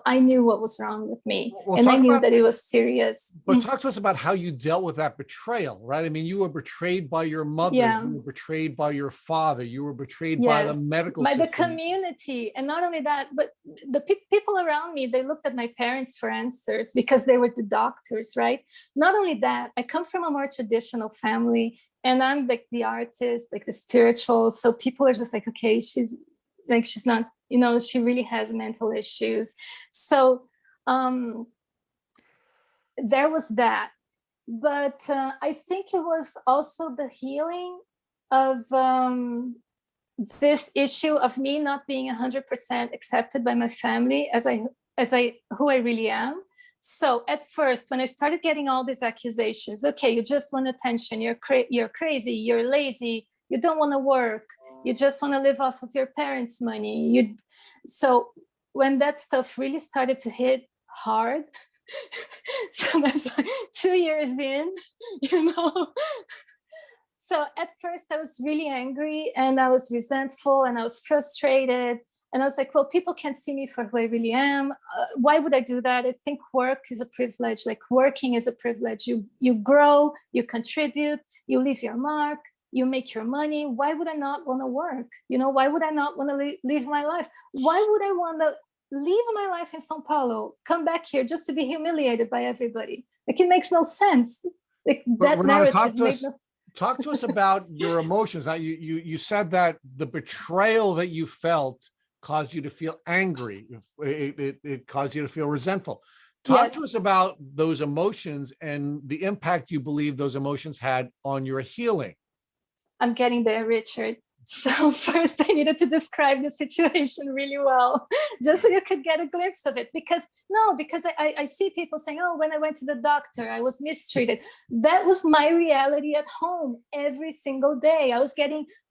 I knew what was wrong with me, and I knew that it was serious. But talk to us about how you dealt with that betrayal, right? I mean, you were betrayed by your mother, you were betrayed by your father, you were betrayed by the medical system. By the community. And not only that, but the people around me, they looked at my parents for answers because they were the doctors, right? Not only that, I come from a more traditional family, and I'm like the artist, like the spiritual. So people are just like, okay, she's not, she really has mental issues. So there was that. But I think it was also the healing of this issue of me not being 100% accepted by my family as who I really am. So at first, when I started getting all these accusations, okay, you just want attention, you're crazy, you're lazy, you don't want to work, you just want to live off of your parents' money. So when that stuff really started to hit hard, so that's like 2 years in, So at first I was really angry and I was resentful and I was frustrated. And I was like, well, people can't see me for who I really am. Why would I do that? I think work is a privilege. Like working is a privilege. You grow, you contribute, you leave your mark, you make your money. Why would I not want to work? Why would I not want to live my life? Why would I want to leave my life in Sao Paulo, come back here just to be humiliated by everybody? Like, it makes no sense. Like, But that Renata, narrative talk to us about your emotions. Now, you said that the betrayal that you felt caused you to feel angry. It caused you to feel resentful. Talk to us about those emotions and the impact you believe those emotions had on your healing. I'm getting there, Richard. So first I needed to describe the situation really well, just so you could get a glimpse of it. Because I see people saying, oh, when I went to the doctor, I was mistreated. That was my reality at home every single day.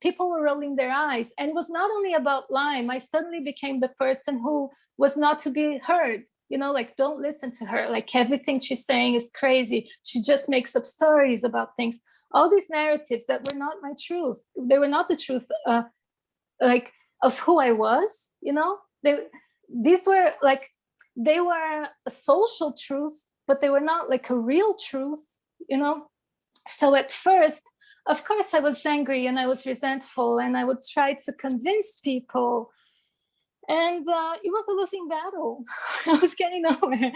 People were rolling their eyes. And it was not only about Lyme. I suddenly became the person who was not to be heard. Like, don't listen to her. Like, everything she's saying is crazy. She just makes up stories about things. All these narratives that were not my truth. They were not the truth, of who I was. These were like, they were a social truth, but they were not like a real truth. So at first, of course, I was angry and I was resentful, and I would try to convince people. And it was a losing battle. I was getting nowhere.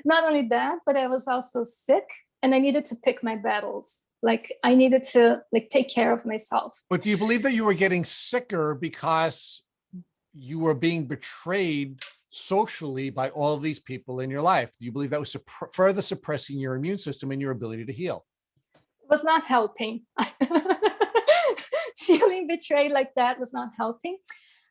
Not only that, but I was also sick, and I needed to pick my battles. Like, I needed to take care of myself. But do you believe that you were getting sicker because you were being betrayed socially by all of these people in your life? Do you believe that was further suppressing your immune system and your ability to heal? It was not helping. Feeling betrayed like that was not helping.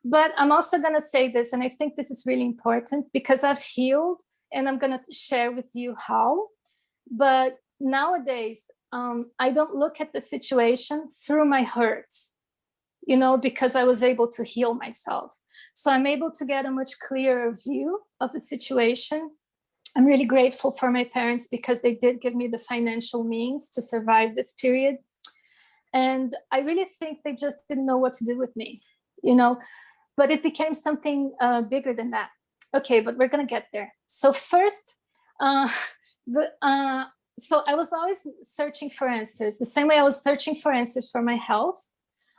But I'm also going to say this, and I think this is really important, because I've healed, and I'm going to share with you how. But nowadays, I don't look at the situation through my hurt, because I was able to heal myself. So I'm able to get a much clearer view of the situation. I'm really grateful for my parents, because they did give me the financial means to survive this period. And I really think they just didn't know what to do with me, but it became something bigger than that. Okay, but we're going to get there. So first, so I was always searching for answers. The same way I was searching for answers for my health,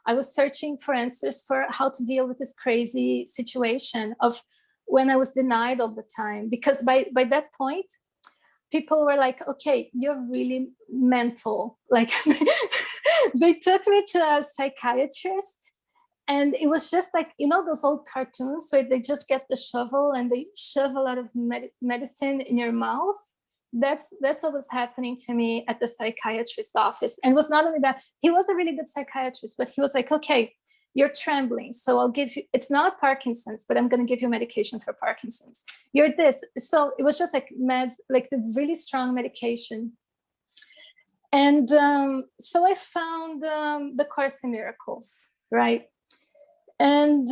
I was searching for answers for how to deal with this crazy situation of when I was denied all the time. Because by that point, people were like, okay, you're really mental. Like, they took me to a psychiatrist. And it was just like, those old cartoons where they just get the shovel and they shove a lot of medicine in your mouth. That's what was happening to me at the psychiatrist's office. And it was not only that, he was a really good psychiatrist, but he was like, okay, you're trembling. So I'll give you, it's not Parkinson's, but I'm going to give you medication for Parkinson's. You're this. So it was just like meds, like the really strong medication. And so I found the Course in Miracles, right? And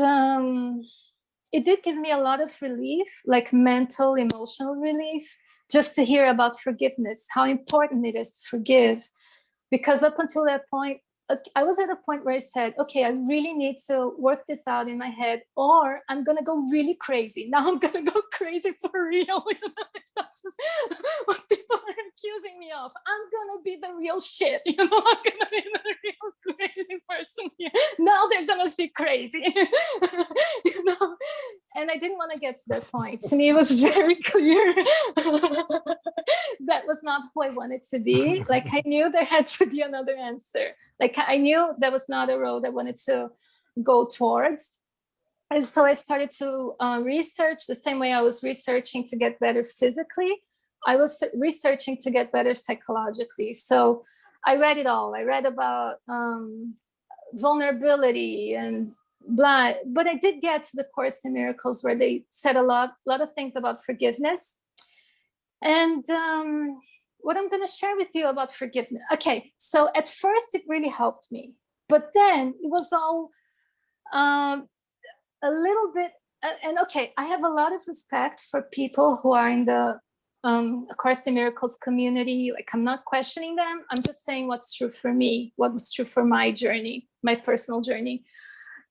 it did give me a lot of relief, like mental, emotional relief, just to hear about forgiveness, how important it is to forgive. Because up until that point, I was at a point where I said, okay, I really need to work this out in my head, or I'm going to go really crazy. Now I'm going to go crazy for real. It's not just what people are accusing me of. I'm going to be the real shit. I'm going to be the real crazy person here. Now they're going to see crazy. And I didn't want to get to that point. To me, it was very clear that was not who I wanted to be. Like, I knew there had to be another answer. Like, I knew that was not a road I wanted to go towards. And so I started to research the same way I was researching to get better physically. I was researching to get better psychologically. So I read it all. I read about vulnerability and blah, but I did get to the Course in Miracles, where they said a lot of things about forgiveness. And what I'm going to share with you about forgiveness. Okay, so at first it really helped me, but then it was all a little bit, and okay, I have a lot of respect for people who are in the A Course in Miracles community. Like, I'm not questioning them. I'm just saying what's true for me, what was true for my journey, my personal journey.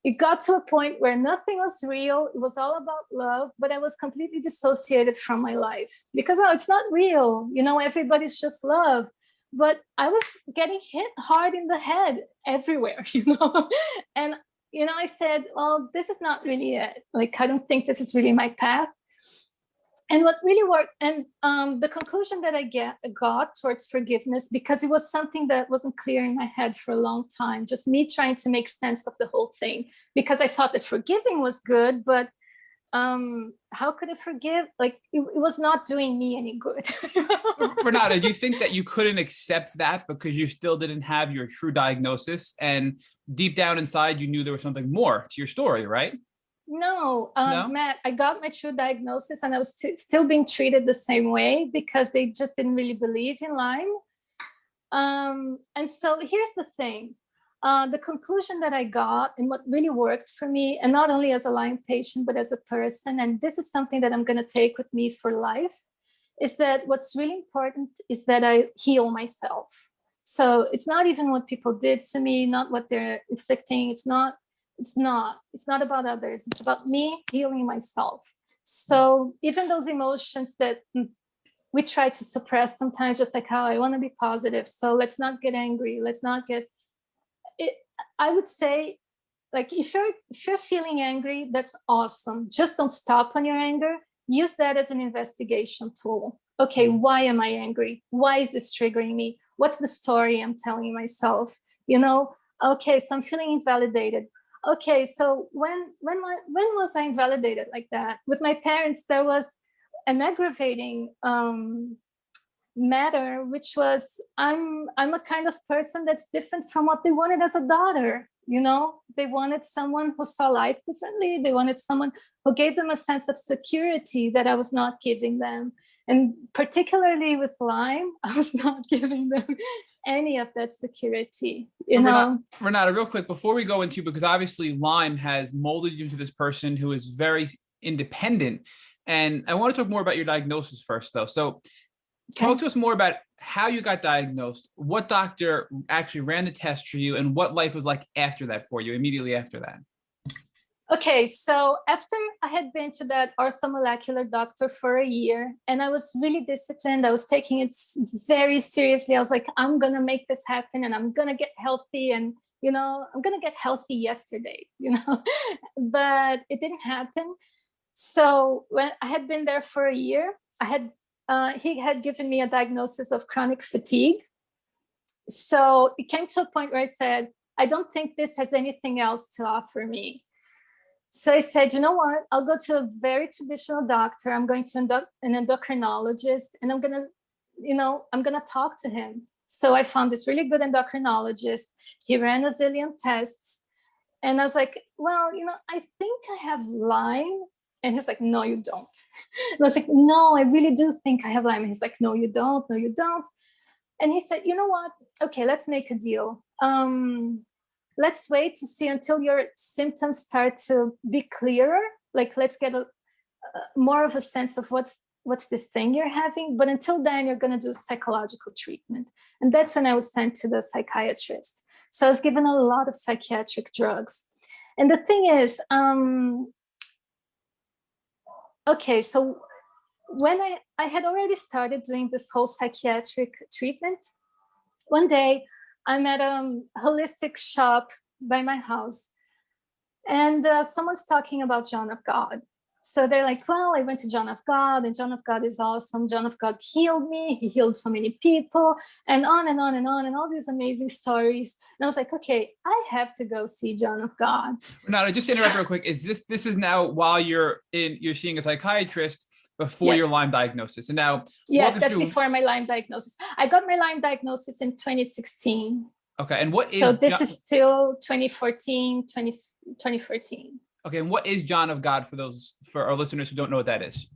It got to a point where nothing was real. It was all about love, but I was completely dissociated from my life because, oh, it's not real. You know, everybody's just love. But I was getting hit hard in the head everywhere, you know? And, you know, I said, well, this is not really it. Like, I don't think this is really my path. And what really worked, and the conclusion that I got towards forgiveness, because it was something that wasn't clear in my head for a long time, just me trying to make sense of the whole thing, because I thought that forgiving was good, but how could I forgive? Like, it was not doing me any good. Renata, do you think that you couldn't accept that because you still didn't have your true diagnosis, and deep down inside you knew there was something more to your story, right? No, No? Matt, I got my true diagnosis and I was still being treated the same way because they just didn't really believe in Lyme. And so here's the thing. The conclusion that I got and what really worked for me, and not only as a Lyme patient, but as a person, and this is something that I'm going to take with me for life, is that what's really important is that I heal myself. So it's not even what people did to me, not what they're inflicting. It's not about others. It's about me healing myself. So even those emotions that we try to suppress sometimes, just like, how I want to be positive, so let's not get angry, let's not get it. I would say, like, if you're feeling angry, that's awesome. Just don't stop on your anger. Use that as an investigation tool. Okay, why am I angry? Why is this triggering me? What's the story I'm telling myself? You know, okay, so I'm feeling invalidated. Okay, so when was I invalidated like that? With my parents, there was an aggravating matter, which was I'm a kind of person that's different from what they wanted as a daughter. You know, they wanted someone who saw life differently. They wanted someone who gave them a sense of security that I was not giving them. And particularly with Lyme, I was not giving them any of that security, you know. Renata, real quick, before we go into, because obviously Lyme has molded you into this person who is very independent. And I want to talk more about your diagnosis first, though. So talk to us more about how you got diagnosed, what doctor actually ran the test for you, and what life was like after that for you, immediately after that. Okay, so after I had been to that orthomolecular doctor for a year, and I was really disciplined, I was taking it very seriously. I was like, I'm going to make this happen and I'm going to get healthy. And, you know, I'm going to get healthy yesterday, you know, but it didn't happen. So when I had been there for a year, he had given me a diagnosis of chronic fatigue. So it came to a point where I said, I don't think this has anything else to offer me. So I said, you know what, I'll go to a very traditional doctor. I'm going to an endocrinologist, and I'm going to talk to him. So I found this really good endocrinologist. He ran a zillion tests. And I was like, well, you know, I think I have Lyme. And he's like, no, you don't. And I was like, no, I really do think I have Lyme. And he's like, no, you don't. No, you don't. And he said, you know what? Okay, let's make a deal. Let's wait to see until your symptoms start to be clearer. Like, let's get more of a sense of what's this thing you're having. But until then, you're going to do psychological treatment. And that's when I was sent to the psychiatrist. So I was given a lot of psychiatric drugs. And the thing is, okay, so when I had already started doing this whole psychiatric treatment, one day I'm at a holistic shop by my house, and someone's talking about John of God. So they're like, well, I went to John of God, and John of God is awesome. John of God healed me. He healed so many people, and on and on and on, and all these amazing stories. And I was like, okay, I have to go see John of God. Renata, just to interrupt real quick, is this is now while you're seeing a psychiatrist before Yes. your Lyme diagnosis? And now, yes, that's before my Lyme diagnosis. I got my Lyme diagnosis in 2016. Okay, and what is so this is still 2014. Okay, and what is John of God for our listeners who don't know what that is?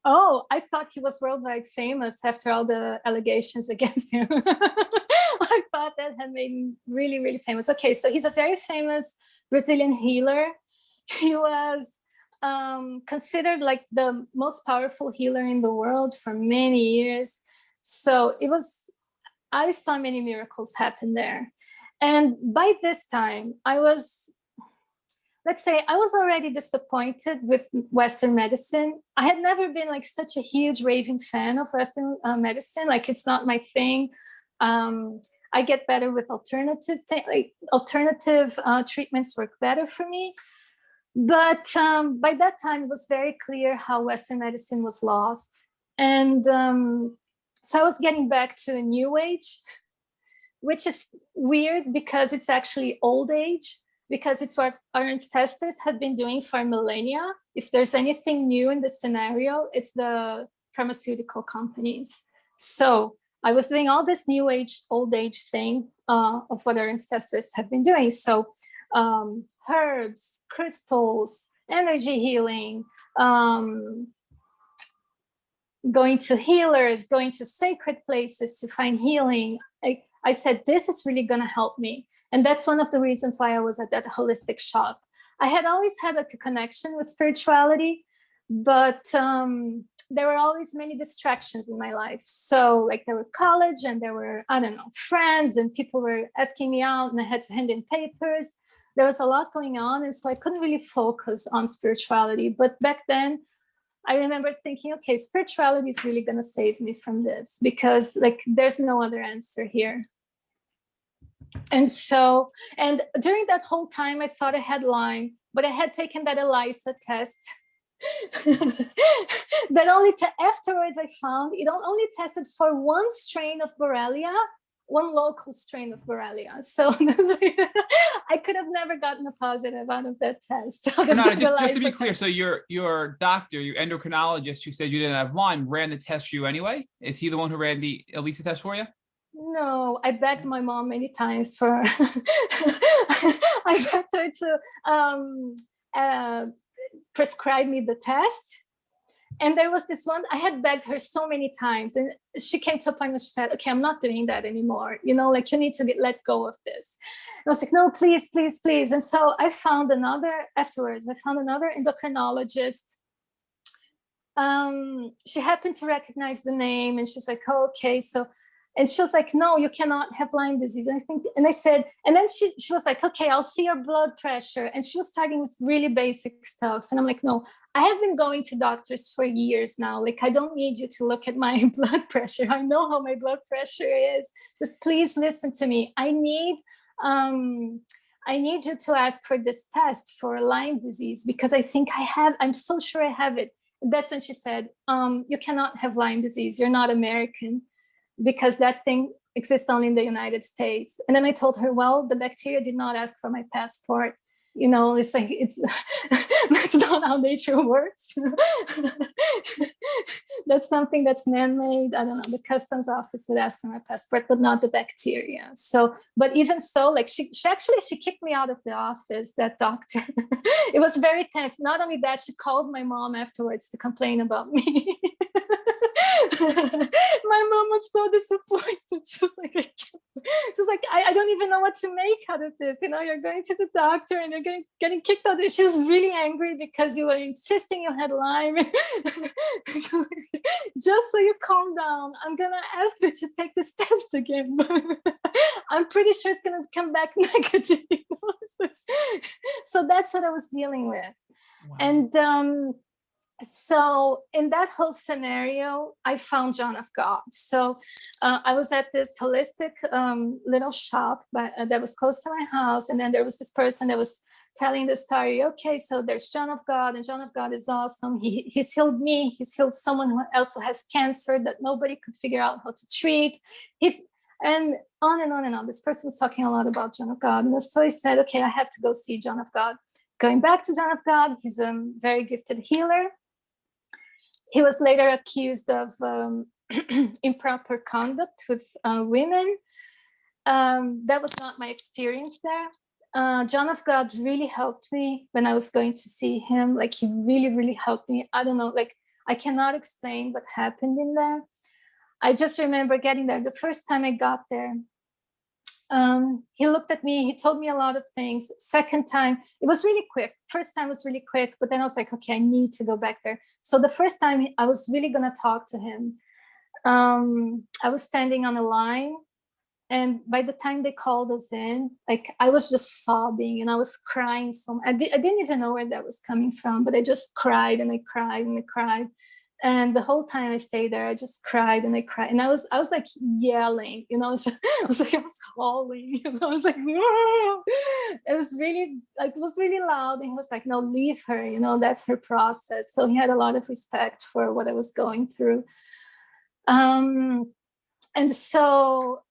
Oh, I thought he was worldwide famous after all the allegations against him. I thought that had made him really, really famous. Okay, so he's a very famous Brazilian healer. He was considered like the most powerful healer in the world for many years. So I saw many miracles happen there. And by this time, let's say I was already disappointed with Western medicine. I had never been like such a huge raving fan of Western medicine. Like, it's not my thing. I get better with alternative treatments work better for me. But by that time, it was very clear how Western medicine was lost. And so I was getting back to a new age, which is weird because it's actually old age, because it's what our ancestors have been doing for millennia. If there's anything new in this scenario, it's the pharmaceutical companies. So I was doing all this new age, old age thing of what our ancestors have been doing. So herbs, crystals, energy healing, going to healers, going to sacred places to find healing. I said, this is really going to help me. And that's one of the reasons why I was at that holistic shop. I had always had a connection with spirituality, but there were always many distractions in my life. So like, there were college, and there were, I don't know, friends, and people were asking me out, and I had to hand in papers. There was a lot going on. And so I couldn't really focus on spirituality. But back then, I remember thinking, okay, spirituality is really going to save me from this, because like, there's no other answer here. And so, and during that whole time, I thought I had Lyme, but I had taken that ELISA test. That afterwards I found it only tested for one strain of Borrelia, one local strain of Borrelia. So I could have never gotten a positive out of that test. Renata, just to be clear, so your doctor, your endocrinologist who said you didn't have Lyme, ran the test for you anyway? Is he the one who ran the ELISA test for you? No, I begged my mom many times for I begged her to prescribe me the test. And there was this one, I had begged her so many times, and she came to a point where she said, okay, I'm not doing that anymore. You know, like, you need to let go of this. And I was like, no, please, please, please. And so I found another endocrinologist. She happened to recognize the name, and she's like, oh, okay. So, and she was like, no, you cannot have Lyme disease. And I said, and then she was like, okay, I'll see your blood pressure. And she was starting with really basic stuff. And I'm like, no, I have been going to doctors for years now. Like, I don't need you to look at my blood pressure. I know how my blood pressure is. Just please listen to me. I need you to ask for this test for Lyme disease, because I think I'm so sure I have it. And that's when she said, you cannot have Lyme disease. You're not American, because that thing exists only in the United States. And then I told her, well, the bacteria did not ask for my passport. You know, it's like, that's not how nature works. That's something that's man-made. I don't know, the customs office would ask for my passport, but not the bacteria. So, but even so, like, she kicked me out of the office, that doctor. It was very tense. Not only that, she called my mom afterwards to complain about me. My mom was so disappointed. She was like, I don't even know what to make out of this. You know, you're going to the doctor and you're getting kicked out. She was really angry because you were insisting you had Lyme. Just so you calm down, I'm gonna ask that you take this test again. I'm pretty sure it's gonna come back negative. So that's what I was dealing with. Wow. And so in that whole scenario, I found John of God. So I was at this holistic little shop that was close to my house. And then there was this person that was telling the story. Okay, so there's John of God, and John of God is awesome. He's healed me. He's healed someone who also has cancer that nobody could figure out how to treat. And on and on and on. This person was talking a lot about John of God. And so I said, okay, I have to go see John of God. Going back to John of God, he's a very gifted healer. He was later accused of improper conduct with women. That was not my experience there. John of God really helped me when I was going to see him. Like, he really, really helped me. I don't know, like, I cannot explain what happened in there. I just remember getting there. The first time I got there, He looked at me, he told me a lot of things. Second time, it was really quick. First time was really quick, but then I was like, okay, I need to go back there. So the first time I was really going to talk to him. I was standing on a line, and by the time they called us in, like I was just sobbing and I was crying. I didn't even know where that was coming from, but I just cried and I cried and I cried. And the whole time I stayed there, I just cried and I cried. And I was like yelling, I was howling, I was like, no. It was really loud. And he was like, no, leave her, that's her process. So he had a lot of respect for what I was going through. And so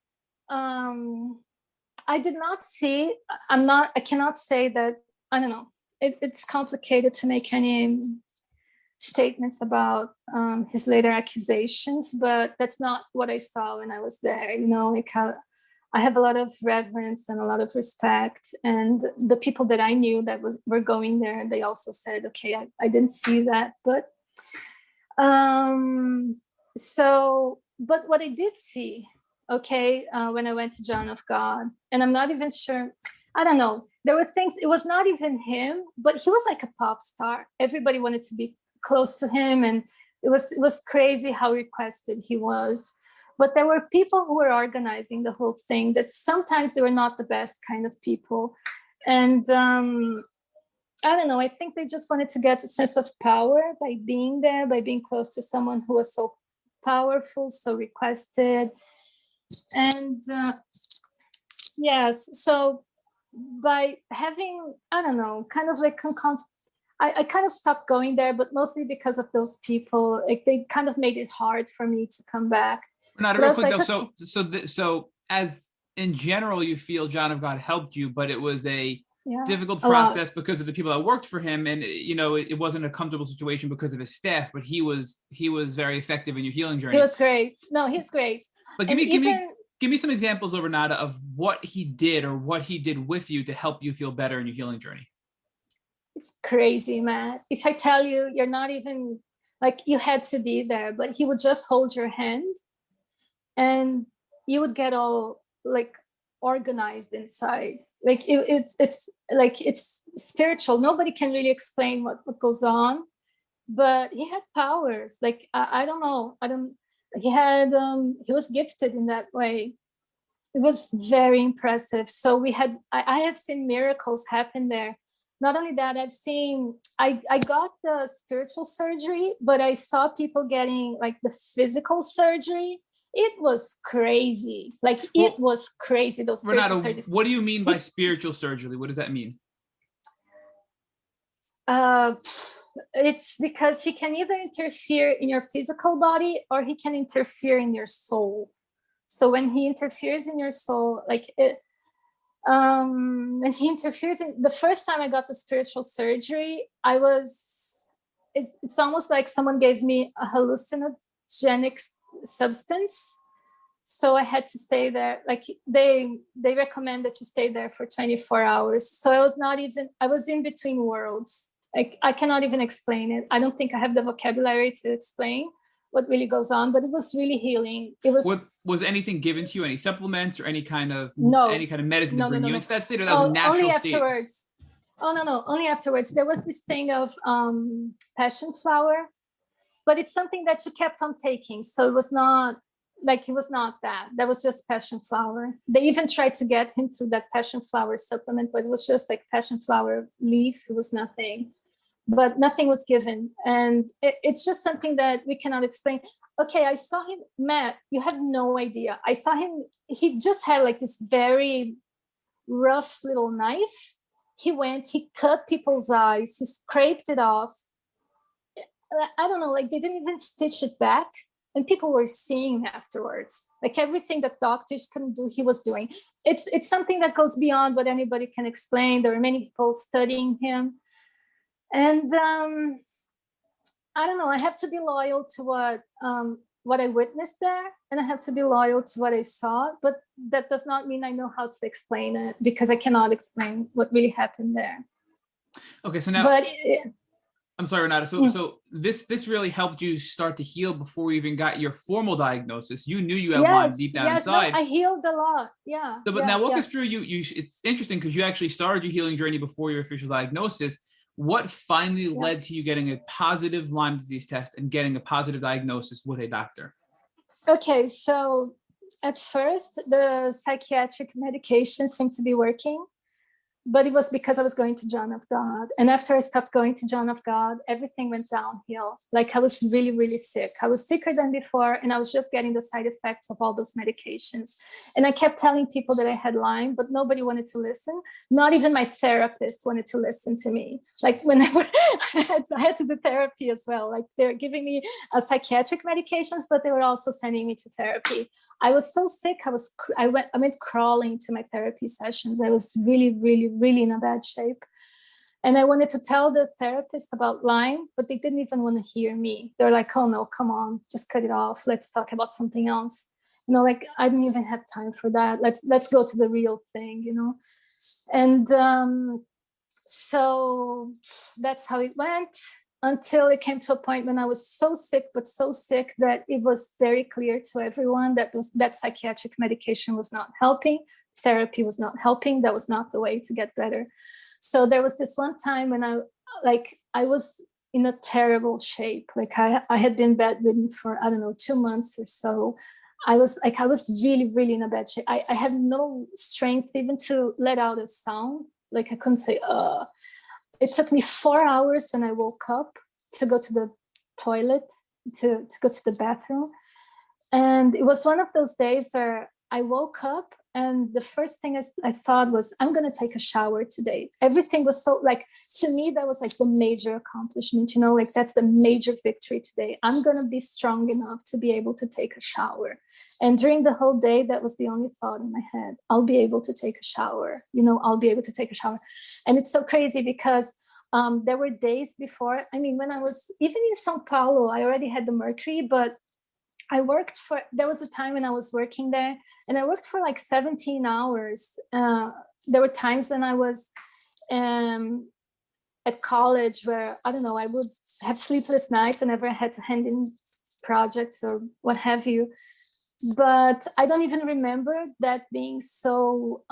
I did not see, I cannot say that, I don't know, it's complicated to make any statements about his later accusations, but that's not what I saw when I was there. I have a lot of reverence and a lot of respect, and the people that I knew that were going there, they also said, okay, I didn't see that, but but what I did see, when I went to John of God, and I'm not even sure, I don't know, there were things, it was not even him, but he was like a pop star. Everybody wanted to be close to him, and it was crazy how requested he was. But there were people who were organizing the whole thing that sometimes they were not the best kind of people. And I don't know, I think they just wanted to get a sense of power by being there, by being close to someone who was so powerful, so requested. And yes, so by having, I don't know, kind of like I kind of stopped going there, but mostly because of those people. Like they kind of made it hard for me to come back. Renata, real quick though, so as in general, you feel John of God helped you, but it was a difficult process because of the people that worked for him, and it wasn't a comfortable situation because of his staff. But he was very effective in your healing journey. He was great. No, he's great. But give me some examples, Renata, of what he did or what he did with you to help you feel better in your healing journey. It's crazy, man. If I tell you, you're not even like, you had to be there, but he would just hold your hand and you would get all like organized inside. Like it's spiritual. Nobody can really explain what goes on, but he had powers. Like, I don't know. He was gifted in that way. It was very impressive. So I have seen miracles happen there. Not only that, I got the spiritual surgery, but I saw people getting like the physical surgery. It was crazy. It was crazy, those spiritual surgeries. What do you mean by spiritual surgery? What does that mean? It's because he can either interfere in your physical body or he can interfere in your soul. So when he interferes in your soul, and he interferes in the first time I got the spiritual surgery, it's almost like someone gave me a hallucinogenic substance. So I had to stay there. Like they recommend that you stay there for 24 hours. So I was in between worlds. I cannot even explain it. I don't think I have the vocabulary to explain what really goes on, but it was really healing. Was anything given to you, any supplements or any kind of medicine to bring you into that state, or that was a natural only state? Afterwards. Only afterwards. There was this thing of passion flower, but it's something that you kept on taking. So it was not that. That was just passion flower. They even tried to get him through that passion flower supplement, but it was just like passion flower leaf. It was nothing. But nothing was given. And it's just something that we cannot explain. Okay, I saw him, Matt, you have no idea. I saw him, he just had like this very rough little knife. He cut people's eyes, he scraped it off. I don't know, like they didn't even stitch it back. And people were seeing afterwards. Like everything that doctors couldn't do, he was doing. It's something that goes beyond what anybody can explain. There are many people studying him. And I don't know, I have to be loyal to what I witnessed there, and I have to be loyal to what I saw, but that does not mean I know how to explain it, because I cannot explain what really happened there. Okay, so now I'm sorry, Renata. So this really helped you start to heal before you even got your formal diagnosis. You knew you had Lyme deep down inside. No, I healed a lot. Yeah. So, but now walk us through. It's interesting because you actually started your healing journey before your official diagnosis. What finally led to you getting a positive Lyme disease test and getting a positive diagnosis with a doctor? Okay, so at first the psychiatric medication seemed to be working, but it was because I was going to John of God. And after I stopped going to John of God, everything went downhill. Like I was really, really sick. I was sicker than before, and I was just getting the side effects of all those medications. And I kept telling people that I had Lyme, but nobody wanted to listen. Not even my therapist wanted to listen to me. Like whenever I had to do therapy as well. Like they're giving me psychiatric medications, but they were also sending me to therapy. I was so sick. I went crawling to my therapy sessions. I was really, really, really in a bad shape. And I wanted to tell the therapist about Lyme, but they didn't even want to hear me. They're like, oh no, come on, just cut it off. Let's talk about something else. You know, like I didn't even have time for that. Let's go to the real thing, you know? And so that's how it went. Until it came to a point when I was so sick, but so sick that it was very clear to everyone that psychiatric medication was not helping, therapy was not helping. That was not the way to get better. So there was this one time when I was in a terrible shape. Like I had been bedridden for, I don't know, 2 months or so. I was really, really in a bad shape. I had no strength even to let out a sound. Like I couldn't say, It took me 4 hours when I woke up to go to the toilet, to go to the bathroom. And it was one of those days where I woke up and the first thing I thought was, I'm going to take a shower today. Everything was so, like, to me, that was like the major accomplishment, you know, like that's the major victory today. I'm going to be strong enough to be able to take a shower. And during the whole day, that was the only thought in my head. I'll be able to take a shower, you know, I'll be able to take a shower. And it's so crazy because there were days before, I mean, when I was even in Sao Paulo, I already had the mercury, but there was a time when I was working there and I worked for like 17 hours. There were times when I was at college where, I don't know, I would have sleepless nights whenever I had to hand in projects or what have you. But I don't even remember that being so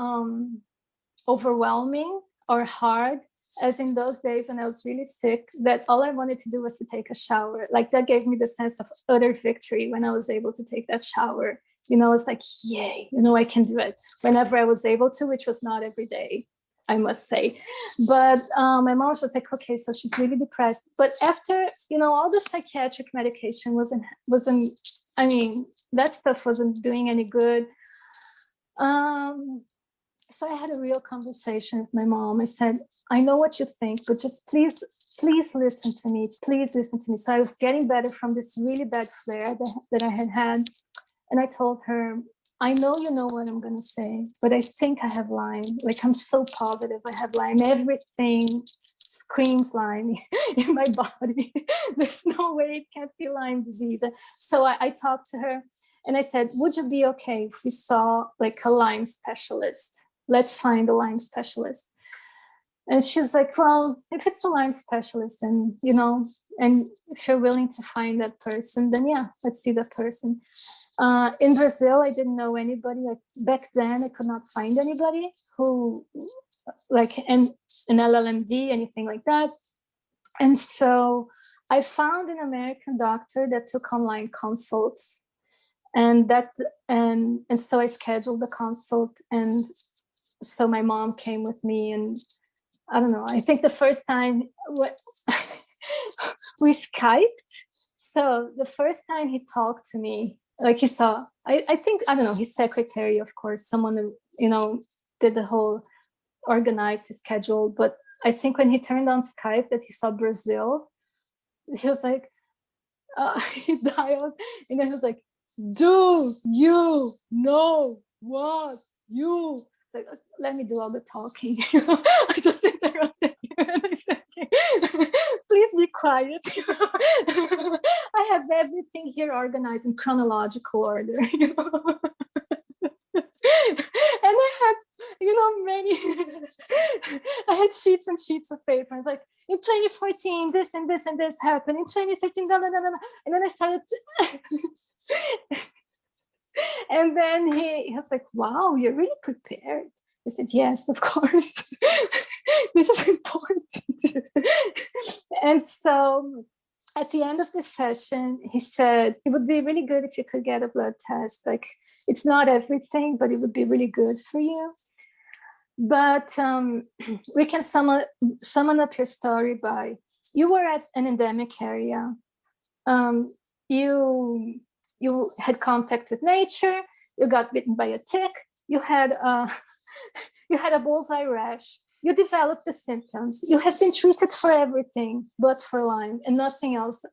overwhelming or hard as in those days when I was really sick, that all I wanted to do was to take a shower. Like that gave me the sense of utter victory when I was able to take that shower. You know, it's like, yay, you know, I can do it whenever I was able to, which was not every day, I must say. But my mom was just like, okay, so she's really depressed. But after, you know, all the psychiatric medication wasn't, I mean, that stuff wasn't doing any good. So I had a real conversation with my mom. I said, I know what you think, but just please listen to me. Please listen to me. So I was getting better from this really bad flare that I had. And I told her, I know you know what I'm going to say, but I think I have Lyme. Like, I'm so positive I have Lyme. Everything screams Lyme in my body. There's no way it can't be Lyme disease. So I talked to her and I said, would you be okay if we saw like a Lyme specialist? Let's find a Lyme specialist. And she's like, well, if it's a Lyme specialist, then, you know, and if you're willing to find that person, then yeah, let's see that person. In Brazil, I didn't know anybody. Back then, I could not find anybody who, like, an LLMD, anything like that. And so I found an American doctor that took online consults. And so I scheduled the consult. And so my mom came with me, and I don't know, I think the first time we Skyped. So the first time he talked to me, like he saw, I think, I don't know, his secretary, of course, someone who, you know, did the whole, organized his schedule. But I think when he turned on Skype that he saw Brazil, he was like, he dialed, and then he was like, do you know what you? It's like, let me do all the talking. I just interrupted you and I said, okay, please be quiet. I have everything here organized in chronological order. You know? many, I had sheets and sheets of paper. It's like, in 2014, this and this and this happened. In 2013, da, da, da, da, da. And then I started, and then he was like, wow, you're really prepared. I said, yes, of course. This is important. And so at the end of the session, he said, it would be really good if you could get a blood test. Like, it's not everything, but it would be really good for you. But we can sum up your story by, you were at an endemic area. You had contact with nature. You got bitten by a tick. You had a bullseye rash. You developed the symptoms. You have been treated for everything but for Lyme, and nothing else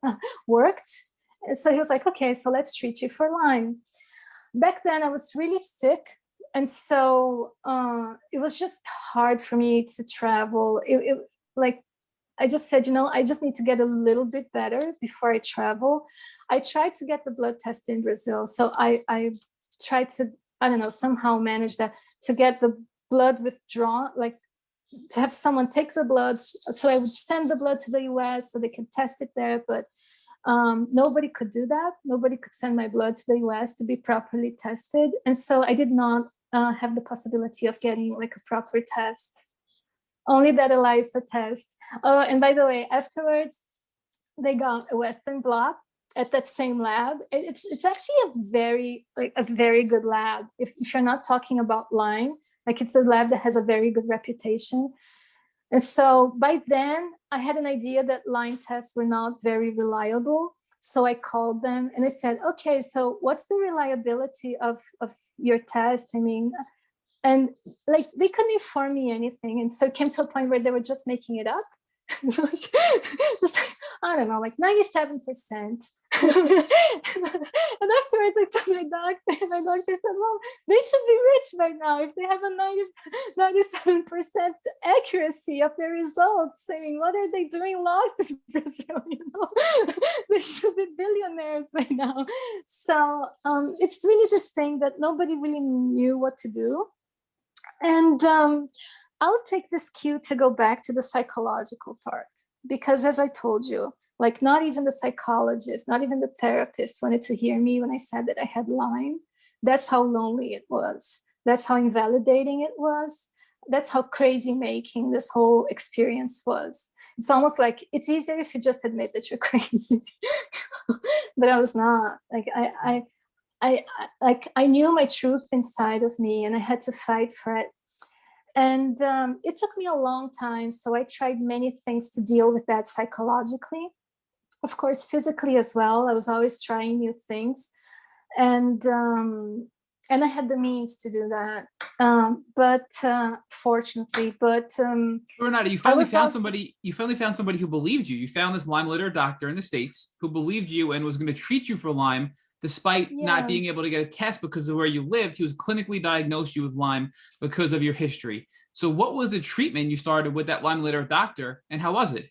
worked. And so he was like, okay, so let's treat you for Lyme. Back then I was really sick. And so it was just hard for me to travel. Like, I just said, I just need to get a little bit better before I travel. I tried to get the blood test in Brazil. So I tried to, somehow manage that, to get the blood withdrawn, like to have someone take the blood. So I would send the blood to the US so they could test it there. But nobody could do that. Nobody could send my blood to the US to be properly tested. And so I did not have the possibility of getting like a proper test, only that ELISA test. Oh, and by the way, afterwards, they got a Western blot at that same lab. It's actually a very good lab. If you're not talking about Lyme, like, it's a lab that has a very good reputation. And so by then I had an idea that Lyme tests were not very reliable. So I called them and I said, okay, so what's the reliability of your test? I mean, and like, they couldn't inform me anything. And so it came to a point where they were just making it up. Just, I don't know, like 97%. And afterwards I told my doctor said, well, they should be rich by now if they have a 97% accuracy of their results. I mean, what are they doing lost in Brazil? They should be billionaires by now. So it's really this thing that nobody really knew what to do. And I'll take this cue to go back to the psychological part, because as I told you, like, not even the psychologist, not even the therapist wanted to hear me when I said that I had Lyme. That's how lonely it was. That's how invalidating it was. That's how crazy making this whole experience was. It's almost like it's easier if you just admit that you're crazy. But I was not. Like, I knew my truth inside of me, and I had to fight for it. And it took me a long time. So I tried many things to deal with that psychologically. Of course, physically as well. I was always trying new things. And I had the means to do that. Fortunately, Renata, you finally found somebody who believed you. You found this Lyme litter doctor in the States who believed you and was going to treat you for Lyme, despite not being able to get a test because of where you lived. He was clinically diagnosed you with Lyme because of your history. So what was the treatment you started with that Lyme litter doctor, and how was it?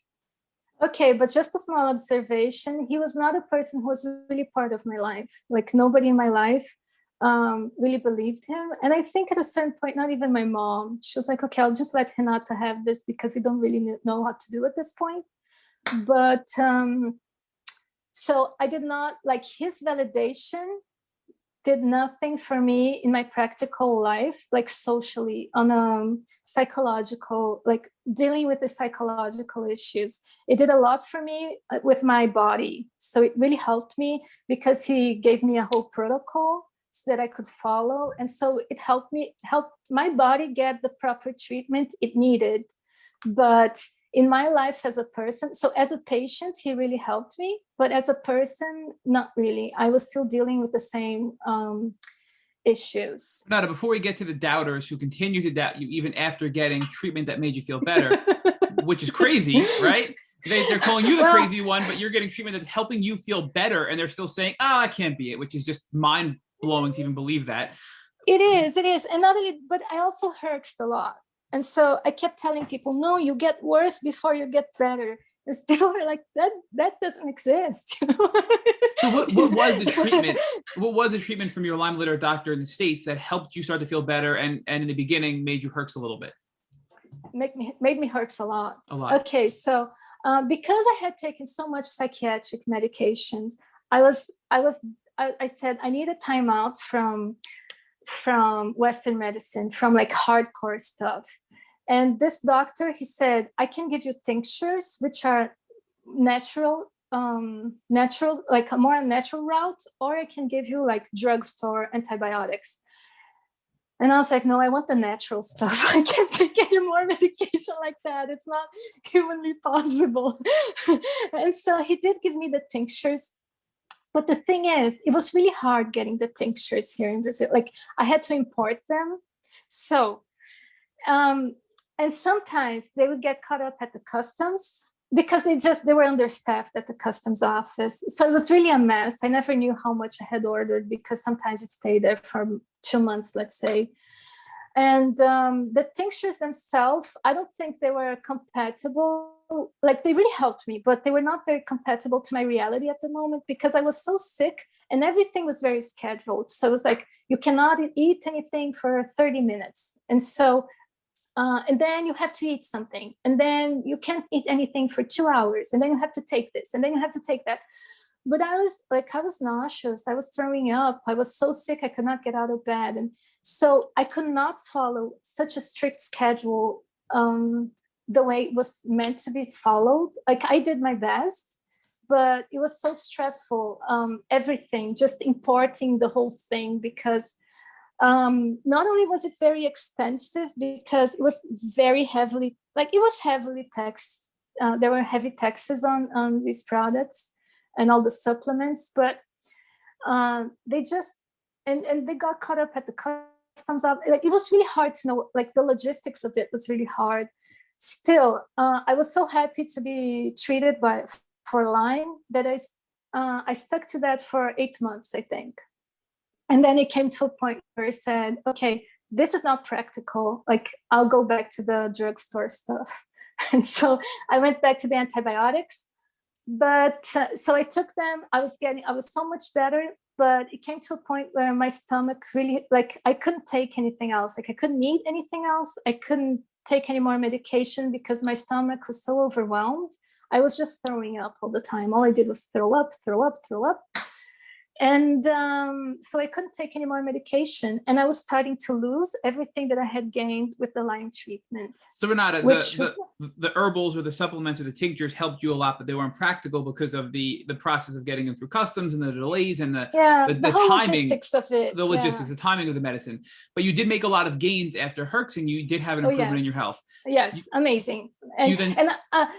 Okay, but just a small observation. He was not a person who was really part of my life. Like, nobody in my life really believed him. And I think at a certain point, not even my mom, she was like, okay, I'll just let Renata have this because we don't really know what to do at this point. But so I did not, like, his validation did nothing for me in my practical life, like socially, on psychological, like dealing with the psychological issues. It did a lot for me with my body. So it really helped me because he gave me a whole protocol so that I could follow. And so it helped my body get the proper treatment it needed. But in my life as a person, so as a patient, he really helped me, but as a person, not really. I was still dealing with the same issues. Renata, before we get to the doubters who continue to doubt you even after getting treatment that made you feel better, which is crazy, right? They're calling you the crazy one, but you're getting treatment that's helping you feel better, and they're still saying, it can't be it, which is just mind-blowing to even believe that. It is. And not only, but I also hurt a lot. And so I kept telling people, no, you get worse before you get better. Because people were like, that doesn't exist. So what was the treatment? What was the treatment from your Lyme litter doctor in the States that helped you start to feel better and in the beginning made you herx a little bit? Made me herx a lot. A lot. Okay, so because I had taken so much psychiatric medications, I said I need a timeout from Western medicine, from like hardcore stuff. And this doctor, he said, I can give you tinctures, which are natural, like a more natural route, or I can give you like drugstore antibiotics. And I was like, no, I want the natural stuff. I can't take any more medication like that. It's not humanly possible. And so he did give me the tinctures. But the thing is, it was really hard getting the tinctures here in Brazil. Like I had to import them. So, and sometimes they would get caught up at the customs because they were understaffed at the customs office. So it was really a mess. I never knew how much I had ordered because sometimes it stayed there for 2 months, let's say. And the tinctures themselves, I don't think they were compatible. Like they really helped me, but they were not very compatible to my reality at the moment because I was so sick and everything was very scheduled. So it was like, you cannot eat anything for 30 minutes. And so, and then you have to eat something. And then you can't eat anything for 2 hours. And then you have to take this. And then you have to take that. But I was nauseous. I was throwing up. I was so sick. I could not get out of bed. And so I could not follow such a strict schedule the way it was meant to be followed. Like I did my best, but it was so stressful. Everything, just importing the whole thing because not only was it very expensive because it was very heavily, like it was heavily taxed. There were heavy taxes on these products and all the supplements, but they just, and they got caught up at the customs of, like, it was really hard to know, like the logistics of it was really hard. Still, I was so happy to be treated for Lyme that I stuck to that for 8 months, I think. And then it came to a point where I said, okay, this is not practical. Like I'll go back to the drugstore stuff. And so I went back to the antibiotics. But so I took them, I was so much better, but it came to a point where my stomach really, like I couldn't take anything else. Like I couldn't eat anything else. I couldn't take any more medication because my stomach was so overwhelmed. I was just throwing up all the time. All I did was throw up, throw up, throw up. And so I couldn't take any more medication. And I was starting to lose everything that I had gained with the Lyme treatment. So Renata, the herbals or the supplements or the tinctures helped you a lot, but they weren't practical because of the process of getting them through customs and the delays and the whole timing, logistics of it. The logistics, the timing of the medicine. But you did make a lot of gains after herxing. You did have an improvement in your health. Yes, amazing. And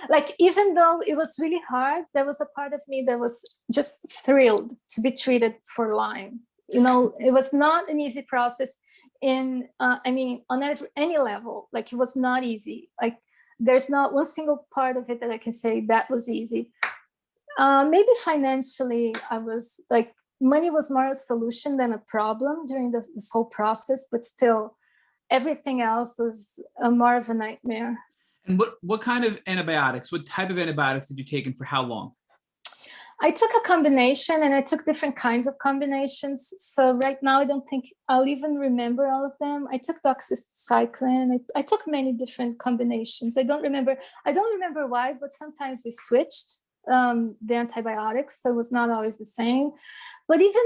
like, even though it was really hard, there was a part of me that was just thrilled to be treated for Lyme. You know, it was not an easy process on any level. Like it was not easy. Like there's not one single part of it that I can say that was easy. Maybe financially, I was like, money was more a solution than a problem during this whole process, but still everything else was more of a nightmare. And what kind of antibiotics, what type of antibiotics did you take and for how long? I took a combination and I took different kinds of combinations. So right now, I don't think I'll even remember all of them. I took doxycycline. I took many different combinations. I don't remember why, but sometimes we switched the antibiotics. So it was not always the same, but even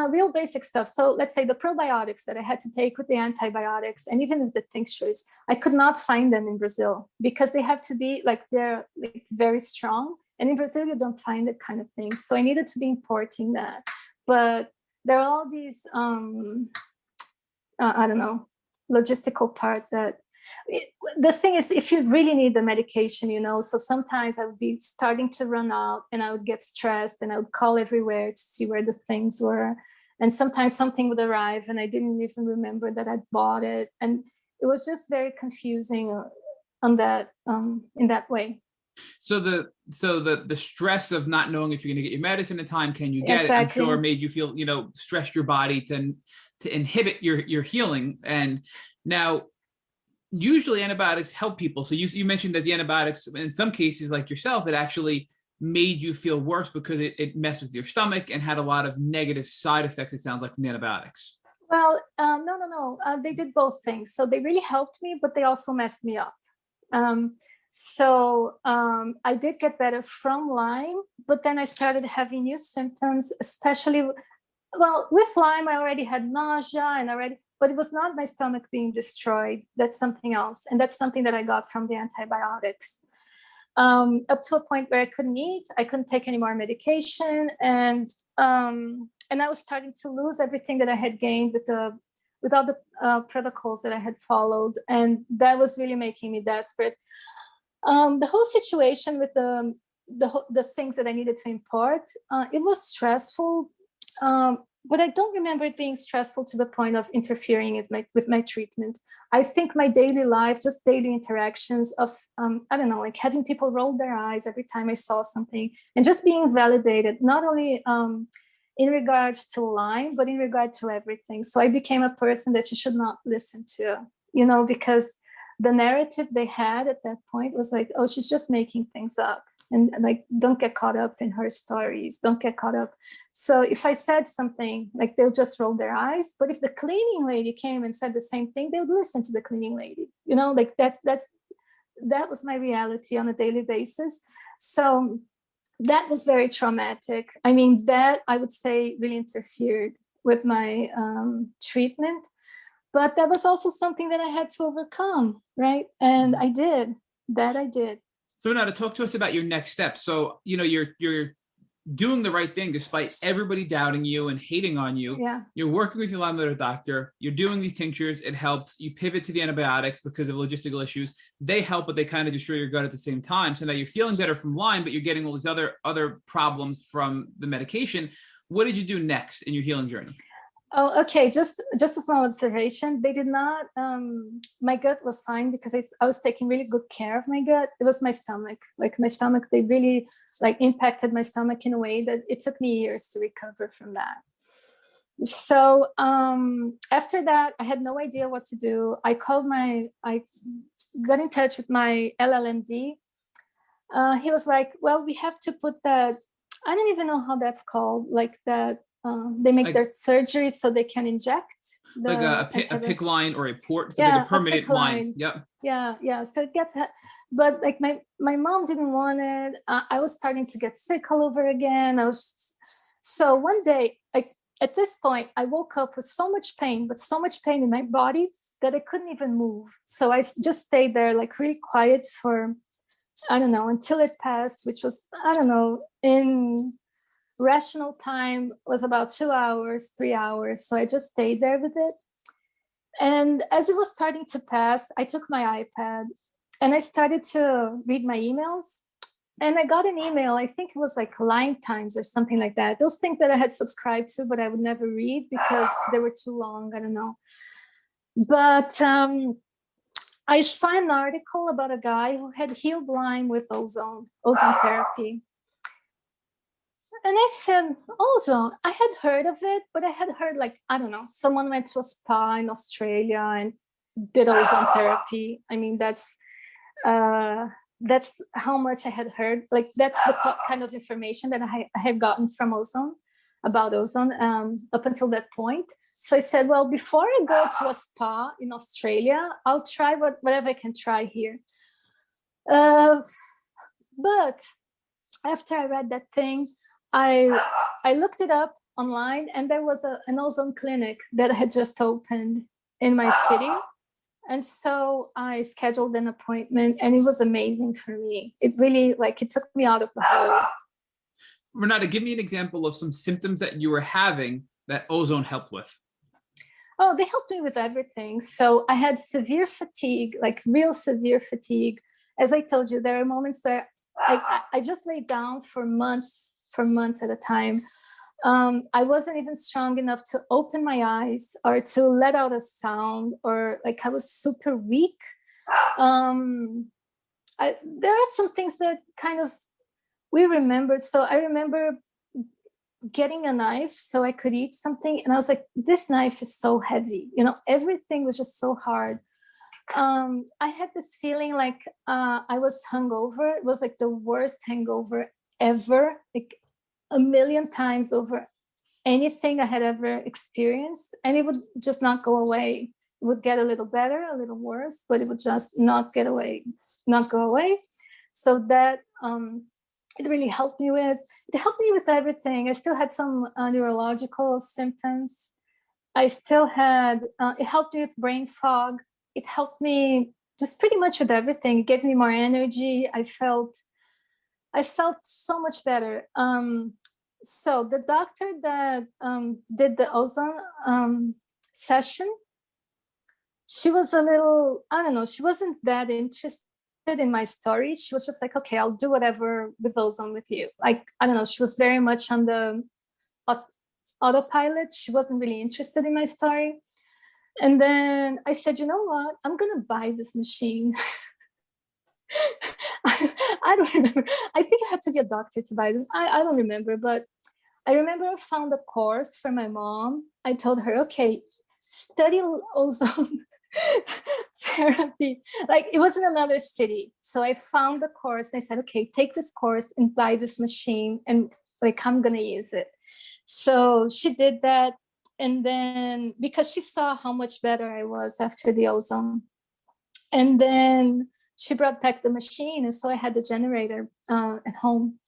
real basic stuff. So let's say the probiotics that I had to take with the antibiotics and even with the tinctures, I could not find them in Brazil because they have to be they're like very strong. And in Brazil, you don't find that kind of thing. So I needed to be importing that. But there are all these, logistical part that, the thing is, if you really need the medication, so sometimes I would be starting to run out and I would get stressed and I would call everywhere to see where the things were. And sometimes something would arrive and I didn't even remember that I'd bought it. And it was just very confusing in that way. So the stress of not knowing if you're going to get your medicine in time, can you get it? I'm sure made you feel, stressed your body to inhibit your healing. And now usually antibiotics help people. So you mentioned that the antibiotics, in some cases, like yourself, it actually made you feel worse because it messed with your stomach and had a lot of negative side effects, it sounds like, from the antibiotics. Well, no. They did both things. So they really helped me, but they also messed me up. I did get better from Lyme, but then I started having new symptoms, especially, well, with Lyme, I already had nausea but it was not my stomach being destroyed. That's something else. And that's something that I got from the antibiotics. Up to a point where I couldn't eat, I couldn't take any more medication. And I was starting to lose everything that I had gained with all the protocols that I had followed. And that was really making me desperate. The whole situation with the things that I needed to import, it was stressful, but I don't remember it being stressful to the point of interfering with my treatment. I think my daily life, just daily interactions of, I don't know, like having people roll their eyes every time I saw something, and just being validated, not only in regards to Lyme, but in regard to everything. So I became a person that you should not listen to, because the narrative they had at that point was like, oh, she's just making things up. And like, don't get caught up in her stories. Don't get caught up. So if I said something, like, they'll just roll their eyes. But if the cleaning lady came and said the same thing, they would listen to the cleaning lady. Like that was my reality on a daily basis. So that was very traumatic. I mean, that I would say really interfered with my treatment. But that was also something that I had to overcome, right? And I did. So now to talk to us about your next steps. So, you're doing the right thing despite everybody doubting you and hating on you. Yeah. You're working with your Lyme liver doctor. You're doing these tinctures. It helps. You pivot to the antibiotics because of logistical issues. They help, but they kind of destroy your gut at the same time. So now you're feeling better from Lyme, but you're getting all these other problems from the medication. What did you do next in your healing journey? Oh, okay. Just a small observation. They did not. My gut was fine because I was taking really good care of my gut. It was my stomach. Like my stomach, they really impacted my stomach in a way that it took me years to recover from that. So after that, I had no idea what to do. I got in touch with my LLMD. He was like, "Well, we have to put that." I don't even know how that's called. Like that. They make their surgery so they can inject a PICC line or a port, so yeah, like a permanent line. Yep. Yeah. So it gets, but like my mom didn't want it. I was starting to get sick all over again. So one day, like at this point, I woke up with so much pain in my body that I couldn't even move. So I just stayed there, like really quiet for, I don't know, until it passed, which was, I don't know, in rational time was about 2 hours, 3 hours. So I just stayed there with it. And as it was starting to pass, I took my iPad and I started to read my emails. And I got an email, I think it was like Lyme Times or something like that. Those things that I had subscribed to, but I would never read because they were too long. I don't know. But I saw an article about a guy who had healed Lyme with ozone therapy. And I said, ozone, I had heard of it, but I had heard I don't know, someone went to a spa in Australia and did ozone therapy. I mean, that's how much I had heard. Like, that's the kind of information that I had gotten from about ozone up until that point. So I said, well, before I go to a spa in Australia, I'll try whatever I can try here. But after I read that thing, I looked it up online, and there was an ozone clinic that had just opened in my city. And so I scheduled an appointment, and it was amazing for me. It really, it took me out of the hole. Renata, give me an example of some symptoms that you were having that ozone helped with. Oh, they helped me with everything. So I had severe fatigue, like real severe fatigue. As I told you, there are moments that I just laid down for months at a time. I wasn't even strong enough to open my eyes or to let out a sound, or I was super weak. There are some things that kind of we remembered. So I remember getting a knife so I could eat something, and I was like, this knife is so heavy. Everything was just so hard. I had this feeling like I was hungover. It was like the worst hangover ever, like a million times over anything I had ever experienced. And it would just not go away. It would get a little better, a little worse, but it would just not get away, not go away. So that it really helped me with, it helped me with everything. I still had some neurological symptoms. I still had, it helped me with brain fog. It helped me just pretty much with everything. It gave me more energy. I felt so much better. So the doctor that did the ozone session, she was a little, I don't know, she wasn't that interested in my story. She was just like, okay, I'll do whatever with ozone with you. Like, I don't know, she was very much on the autopilot. She wasn't really interested in my story. And then I said, you know what? I'm going to buy this machine. I don't remember. I think I had to be a doctor to buy them. I don't remember, but I remember I found a course for my mom. I told her, okay, study ozone therapy. Like, it was in another city. So I found the course and I said, okay, take this course and buy this machine, and like, I'm going to use it. So she did that. And then because she saw how much better I was after the ozone. And then she brought back the machine. And so I had the generator at home.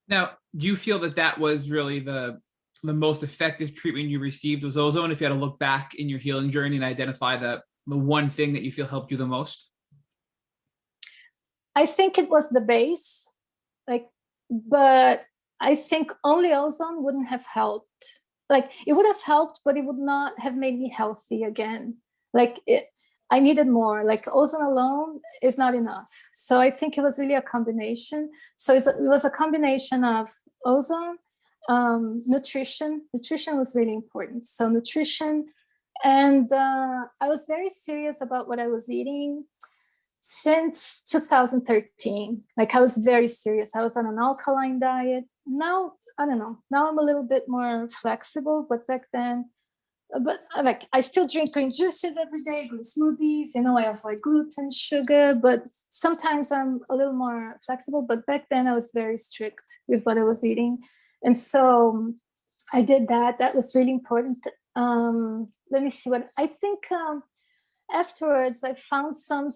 Now, do you feel that that was really the most effective treatment you received was ozone? If you had to look back in your healing journey and identify the one thing that you feel helped you the most? I think it was the base, like, but I think only ozone wouldn't have helped. Like, it would have helped, but it would not have made me healthy again. Like, I needed more. Like, ozone alone is not enough. So I think it was really a combination. So it was a combination of ozone, nutrition. Nutrition was really important. So nutrition, and I was very serious about what I was eating since 2013. Like, I was very serious. I was on an alkaline diet. Now, I don't know. Now I'm a little bit more flexible, but back then, but like, I still drink green juices every day, green smoothies, you know, I avoid gluten, sugar, but sometimes I'm a little more flexible. But back then I was very strict with what I was eating. And so I did that. That was really important. Let me see what I think. Afterwards, I found some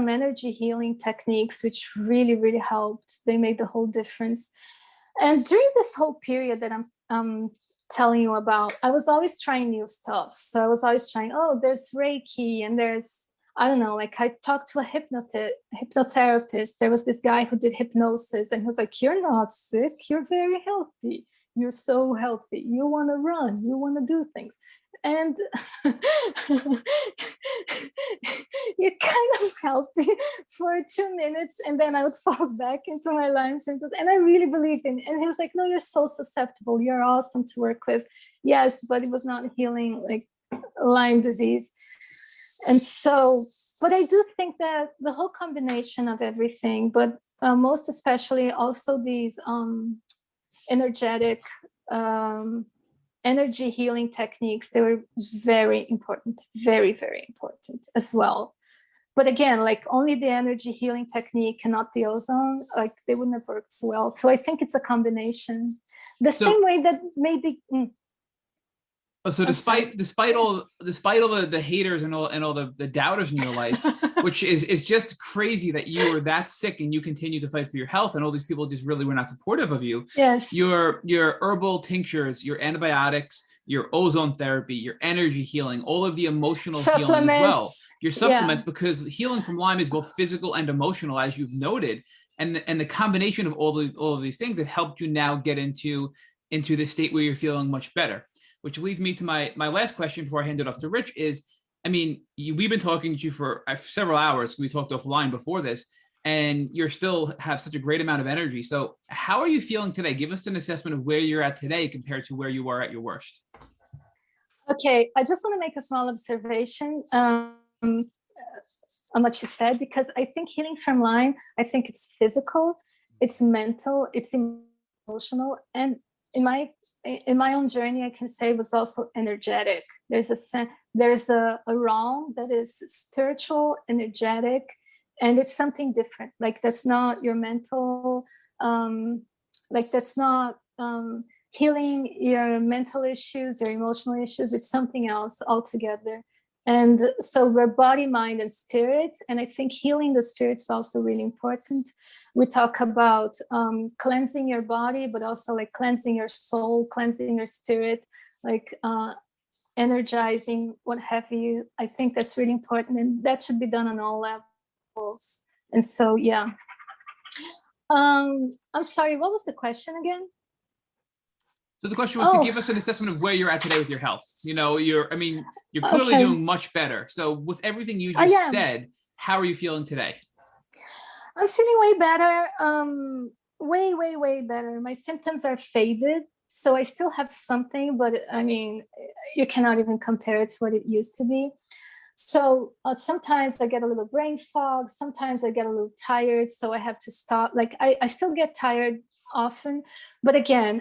energy healing techniques, which really, really helped. They made the whole difference. And during this whole period that I'm telling you about, I was always trying new stuff. So I was always trying, oh, there's Reiki, and there's, I don't know, like, I talked to a hypnotherapist. There was this guy who did hypnosis, and he was like, you're not sick, you're very healthy. You're so healthy. You want to run, you want to do things. And it kind of helped me for 2 minutes, and then I would fall back into my Lyme symptoms. And I really believed in it. And he was like, no, you're so susceptible. You're awesome to work with. Yes, but it was not healing like Lyme disease. And so, but I do think that the whole combination of everything, but most especially also these energetic energy healing techniques, they were very important, very, very important as well. But again, like, only the energy healing technique and not the ozone, like, they wouldn't have worked so well. So I think it's a combination. The same way that maybe. So despite all the haters and all the doubters in your life, which is just crazy that you were that sick and you continue to fight for your health, and all these people just really were not supportive of you. Yes. Your herbal tinctures, your antibiotics, your ozone therapy, your energy healing, all of the emotional healing as well. Your supplements, because healing from Lyme is both physical and emotional, as you've noted, and the combination of all of these things have helped you now get into the state where you're feeling much better. Which leads me to my last question before I hand it off to Rich is, I mean, we've been talking to you for several hours. We talked offline before this, and you still have such a great amount of energy. So how are you feeling today? Give us an assessment of where you're at today compared to where you were at your worst. Okay, I just want to make a small observation on what you said, because I think healing from Lyme, I think it's physical, it's mental, it's emotional, and in my own journey, I can say, was also energetic. There's a realm that is spiritual, energetic, and it's something different. Like that's not your mental, like that's not healing your mental issues, your emotional issues. It's something else altogether. And so we're body, mind, and spirit. And I think healing the spirit is also really important. We talk about cleansing your body, but also like cleansing your soul, cleansing your spirit, like energizing, what have you. I think that's really important, and that should be done on all levels. And so, yeah. I'm sorry, what was the question again? So the question was to give us an assessment of where you're at today with your health. You know, you're clearly doing much better. So with everything you just said, how are you feeling today? I'm feeling way better. Way better. My symptoms are faded. So I still have something, but I mean, you cannot even compare it to what it used to be. So sometimes I get a little brain fog. Sometimes I get a little tired. So I have to stop. Like I still get tired often. But again,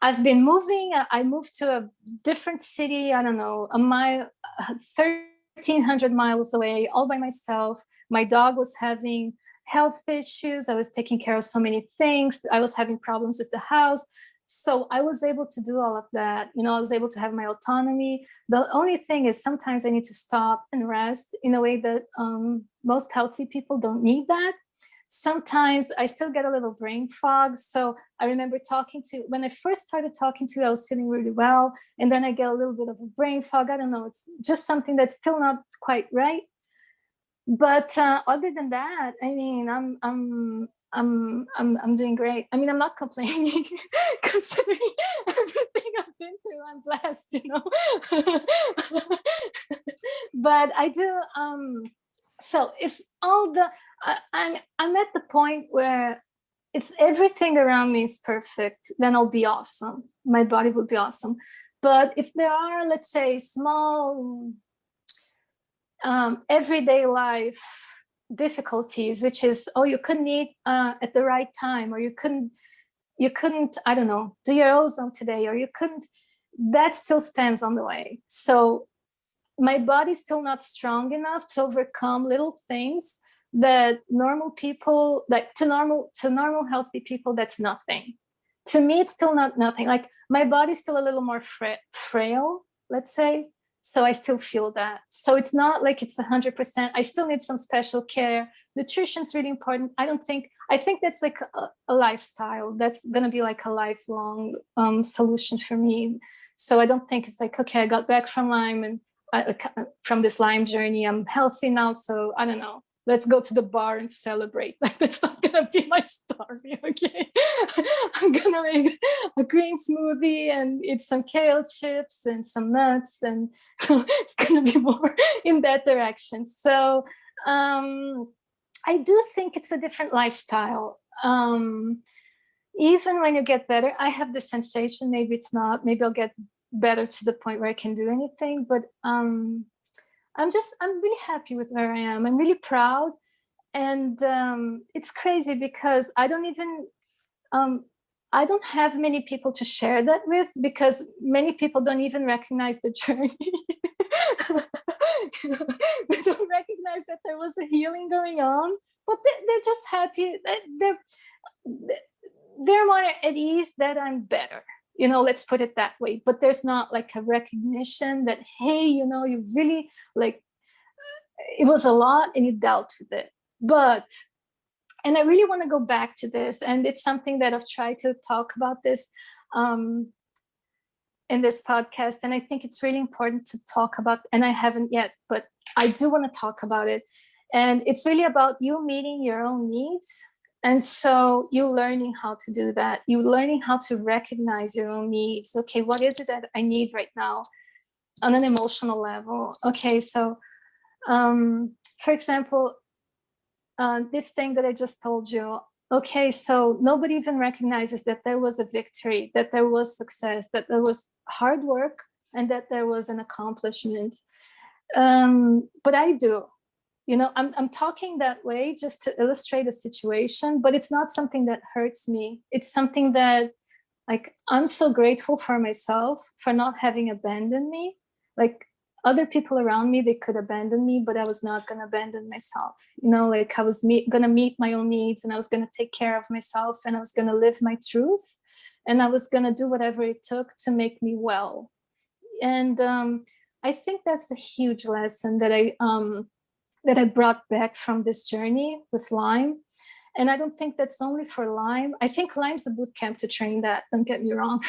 I've been moving. I moved to a different city, I don't know, a mile, 1,300 miles away, all by myself. My dog was having health issues. I was taking care of so many things. I was having problems with the house. So I was able to do all of that. You know, I was able to have my autonomy. The only thing is sometimes I need to stop and rest in a way that most healthy people don't need that. Sometimes I still get a little brain fog. So I remember when I first started talking to you, I was feeling really well. And then I get a little bit of a brain fog. I don't know. It's just something that's still not quite right. But other than that, I mean, I'm doing great. I mean, I'm not complaining considering everything I've been through. I'm blessed, you know. But I do. So if I'm at the point where if everything around me is perfect, then I'll be awesome. My body will be awesome. But if there are, let's say, small everyday life difficulties, which is, you couldn't eat at the right time, or you couldn't, I don't know, do your ozone today, or you couldn't, that still stands on the way. So my body's still not strong enough to overcome little things that normal people, like to normal healthy people, that's nothing. To me, it's still not nothing. Like my body's still a little more frail, let's say. So I still feel that. So it's not like it's 100%. I still need some special care. Nutrition's really important. I think that's like a lifestyle. That's going to be like a lifelong solution for me. So I don't think it's like, okay, I got back from Lyme and from this Lyme journey, I'm healthy now. So I don't know. Let's go to the bar and celebrate. Like that's not gonna be my story, okay? I'm gonna make a green smoothie and eat some kale chips and some nuts, and it's gonna be more in that direction. So I do think it's a different lifestyle. Even when you get better, I have the sensation, maybe it's not, maybe I'll get better to the point where I can do anything, but I'm really happy with where I am. I'm really proud. And it's crazy because I don't have many people to share that with, because many people don't even recognize the journey. They don't recognize that there was a healing going on, but they're just happy. They're more at ease that I'm better. You know, let's put it that way. But there's not like a recognition that, hey, you know, you really like, it was a lot and you dealt with it. But, and I really want to go back to this, and it's something that I've tried to talk about this in this podcast. And I think it's really important to talk about, and I haven't yet, but I do want to talk about it. And it's really about you meeting your own needs. And so you learning how to do that. You learning how to recognize your own needs. Okay, what is it that I need right now on an emotional level? Okay, so for example, this thing that I just told you. Okay, so nobody even recognizes that there was a victory, that there was success, that there was hard work, and that there was an accomplishment. But I do. You know, I'm talking that way just to illustrate a situation, but it's not something that hurts me. It's something that Like, I'm so grateful for myself for not having abandoned me. Like, other people around me, they could abandon me, but I was not going to abandon myself. You know, like I was going to meet my own needs, and I was going to take care of myself, and I was going to live my truth, and I was going to do whatever it took to make me well. And I think that's a huge lesson that I brought back from this journey with Lyme. And I don't think that's only for Lyme. I think Lyme's a boot camp to train that, don't get me wrong.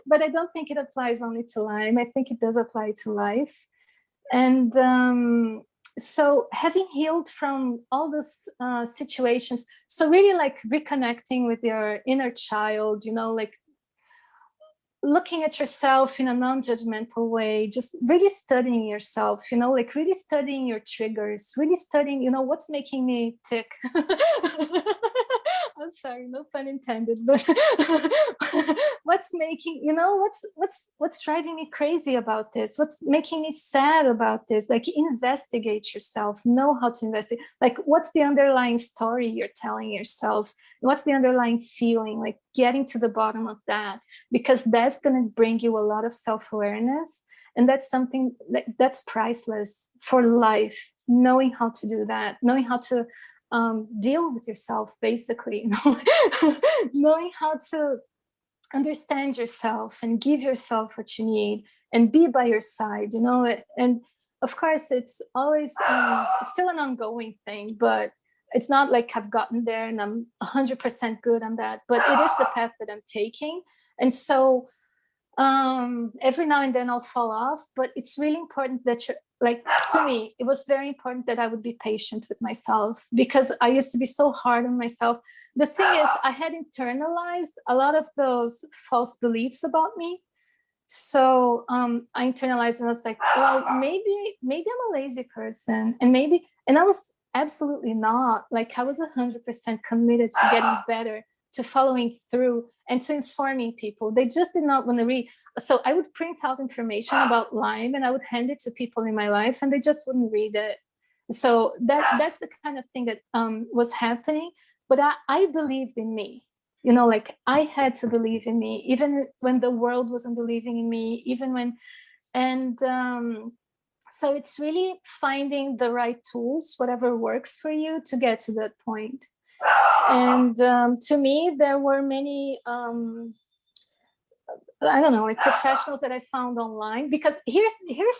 But I don't think it applies only to Lyme. I think it does apply to life. And so having healed from all those situations, so really like reconnecting with your inner child, you know, like looking at yourself in a non-judgmental way, just really studying yourself, you know, like really studying your triggers, really studying, you know, what's making me tick. I'm sorry, no pun intended, but what's making, you know, what's driving me crazy about this? What's making me sad about this? Like, investigate yourself, know how to investigate. Like, what's the underlying story you're telling yourself? What's the underlying feeling? Like, getting to the bottom of that, because that's going to bring you a lot of self-awareness. And that's something that's priceless for life, knowing how to do that, knowing how to deal with yourself, basically, you know? Knowing how to understand yourself and give yourself what you need and be by your side, you know? And of course, it's always it's still an ongoing thing, but it's not like I've gotten there and I'm 100% good on that, but it is the path that I'm taking. And so every now and then I'll fall off, but it's really important that you're, like, to me, it was very important that I would be patient with myself, because I used to be so hard on myself. The thing is, I had internalized a lot of those false beliefs about me. So I internalized, and I was like, well, maybe I'm a lazy person, and I was absolutely not. Like, I was 100% committed to getting better, to following through, and to informing people. They just did not want to read. So I would print out information about Lyme and I would hand it to people in my life, and they just wouldn't read it. So that's the kind of thing that was happening. But I believed in me. You know, like, I had to believe in me, even when the world wasn't believing in me, even when, and so it's really finding the right tools, whatever works for you, to get to that point. And to me, there were many, I don't know, like professionals that I found online, because here's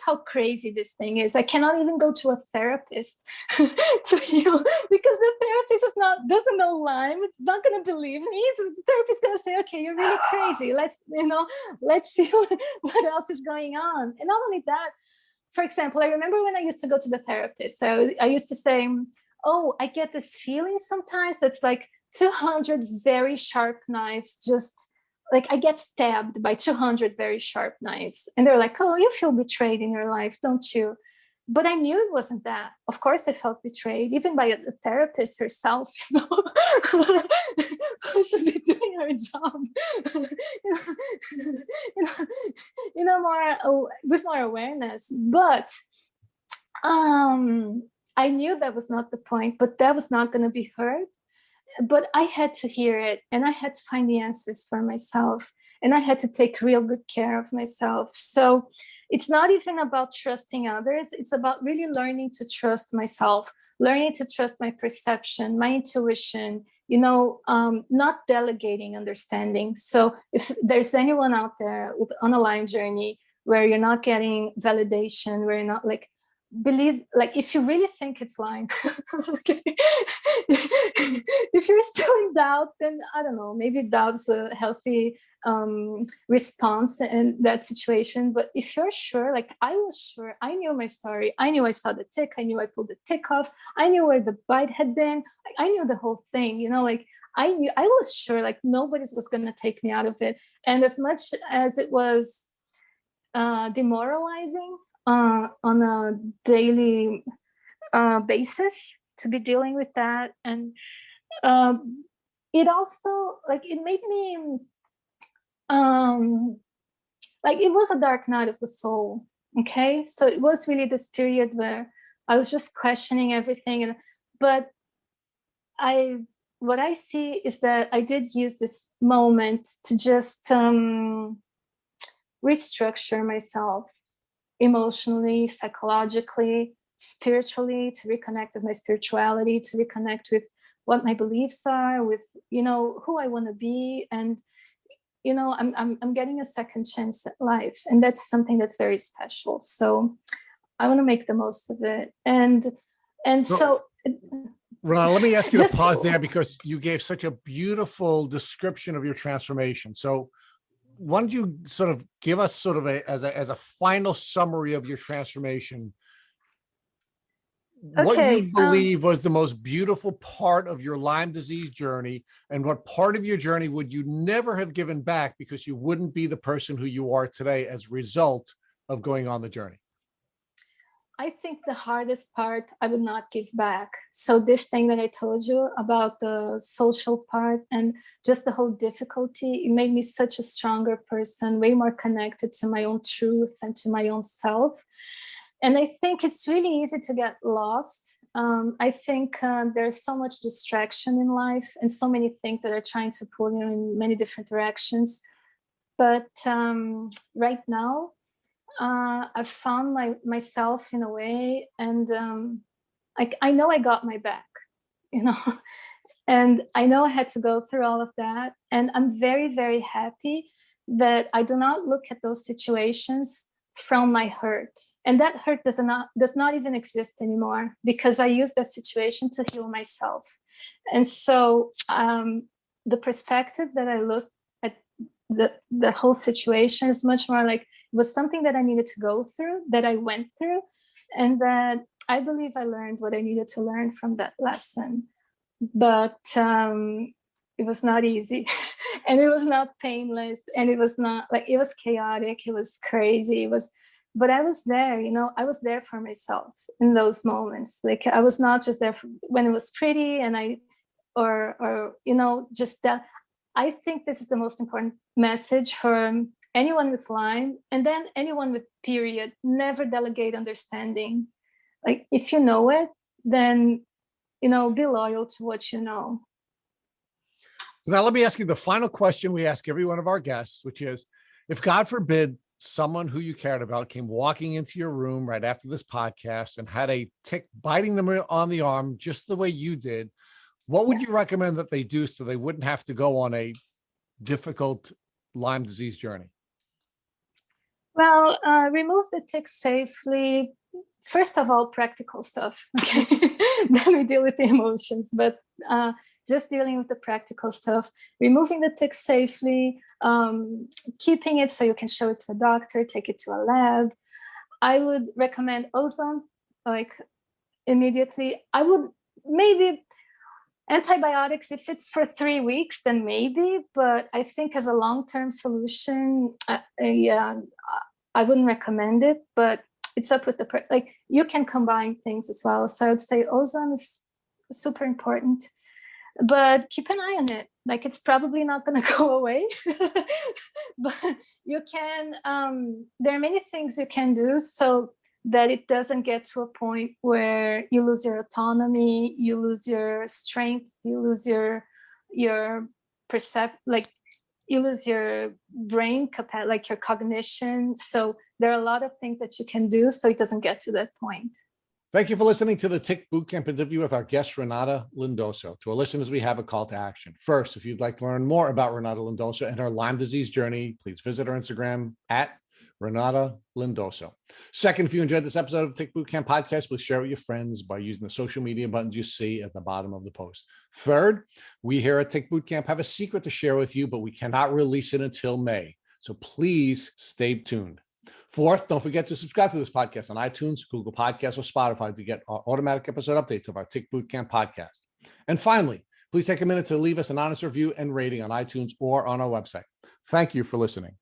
how crazy this thing is. I cannot even go to a therapist to heal, because the therapist doesn't know Lyme. It's not going to believe me. The therapist is going to say, okay, you're really crazy. Let's see what else is going on. And not only that, for example, I remember when I used to go to the therapist, so I used to say, oh, I get this feeling sometimes that's like 200 very sharp knives, just like I get stabbed by 200 very sharp knives. And they're like, oh, you feel betrayed in your life, don't you? But I knew it wasn't that. Of course, I felt betrayed, even by the therapist herself, you know, who should be doing her job, more with more awareness. But I knew that was not the point, but that was not going to be heard. But I had to hear it, and I had to find the answers for myself, and I had to take real good care of myself. So it's not even about trusting others. It's about really learning to trust myself, learning to trust my perception, my intuition, not delegating understanding. So if there's anyone out there on a Lyme journey where you're not getting validation, where you're not like, believe, like, if you really think it's Lyme, okay. If you're still in doubt, then I don't know, maybe doubt's a healthy response in that situation. But if you're sure, like I was sure, I knew my story, I knew I saw the tick, I knew I pulled the tick off, I knew where the bite had been, I knew the whole thing, like I was sure, like nobody was going to take me out of it. And as much as it was demoralizing on a daily basis to be dealing with that, and it also, like, it made me like, it was a dark night of the soul. Okay, so it was really this period where I was just questioning everything, but I what I see is that I did use this moment to just restructure myself emotionally, psychologically, spiritually, to reconnect with my spirituality, to reconnect with what my beliefs are, with, you know, who I want to be. And, you know, I'm getting a second chance at life. And that's something that's very special. So I want to make the most of it. And so Renata, let me ask you to just pause there because you gave such a beautiful description of your transformation. So why don't you sort of give us sort of as a final summary of your transformation, what you okay. believe was the most beautiful part of your Lyme disease journey, and what part of your journey would you never have given back because you wouldn't be the person who you are today as a result of going on the journey? I think the hardest part I would not give back. So this thing that I told you about the social part and just the whole difficulty, it made me such a stronger person, way more connected to my own truth and to my own self. And I think it's really easy to get lost. I think there's so much distraction in life and so many things that are trying to pull you in many different directions. But right now, I've found myself in a way, and I know I got my back, you know, and I know I had to go through all of that, and I'm very, very happy that I do not look at those situations from my hurt, and that hurt does not even exist anymore because I use that situation to heal myself. And so the perspective that I look at the whole situation is much more like, it was something that I needed to go through, that I went through, and that I believe I learned what I needed to learn from that lesson. But it was not easy, and it was not painless, and it was not like, it was chaotic, it was crazy, it was, but I was there, you know, I was there for myself in those moments. Like, I was not just there when it was pretty and or you know, just that. I think this is the most important message for anyone with Lyme, and then anyone with period. Never delegate understanding. Like, if you know it, then, you know, be loyal to what you know. So now let me ask you the final question we ask every one of our guests, which is, if God forbid someone who you cared about came walking into your room right after this podcast and had a tick biting them on the arm just the way you did, what would you recommend that they do so they wouldn't have to go on a difficult Lyme disease journey? Well, remove the tick safely. First of all, practical stuff. Okay, then we deal with the emotions. But just dealing with the practical stuff, removing the tick safely, keeping it so you can show it to a doctor, take it to a lab. I would recommend ozone, like, immediately. I would maybe antibiotics if it's for 3 weeks, then maybe, but I think as a long-term solution, yeah, I wouldn't recommend it, but it's up with like, you can combine things as well. So I would say ozone is super important, but keep an eye on it. Like, it's probably not going to go away, but you can, there are many things you can do so that it doesn't get to a point where you lose your autonomy, you lose your strength, you lose your like, you lose your brain capacity, like your cognition. So there are a lot of things that you can do so it doesn't get to that point. Thank you for listening to the Tick Bootcamp interview with our guest, Renata Lindoso. To our listeners, we have a call to action. First, if you'd like to learn more about Renata Lindoso and her Lyme disease journey, please visit her Instagram at Renata Lindoso. Second, if you enjoyed this episode of the Tick Bootcamp podcast, please share it with your friends by using the social media buttons you see at the bottom of the post. Third, we here at Tick Bootcamp have a secret to share with you, but we cannot release it until May. So please stay tuned. Fourth, don't forget to subscribe to this podcast on iTunes, Google Podcasts, or Spotify to get our automatic episode updates of our Tick Bootcamp podcast. And finally, please take a minute to leave us an honest review and rating on iTunes or on our website. Thank you for listening.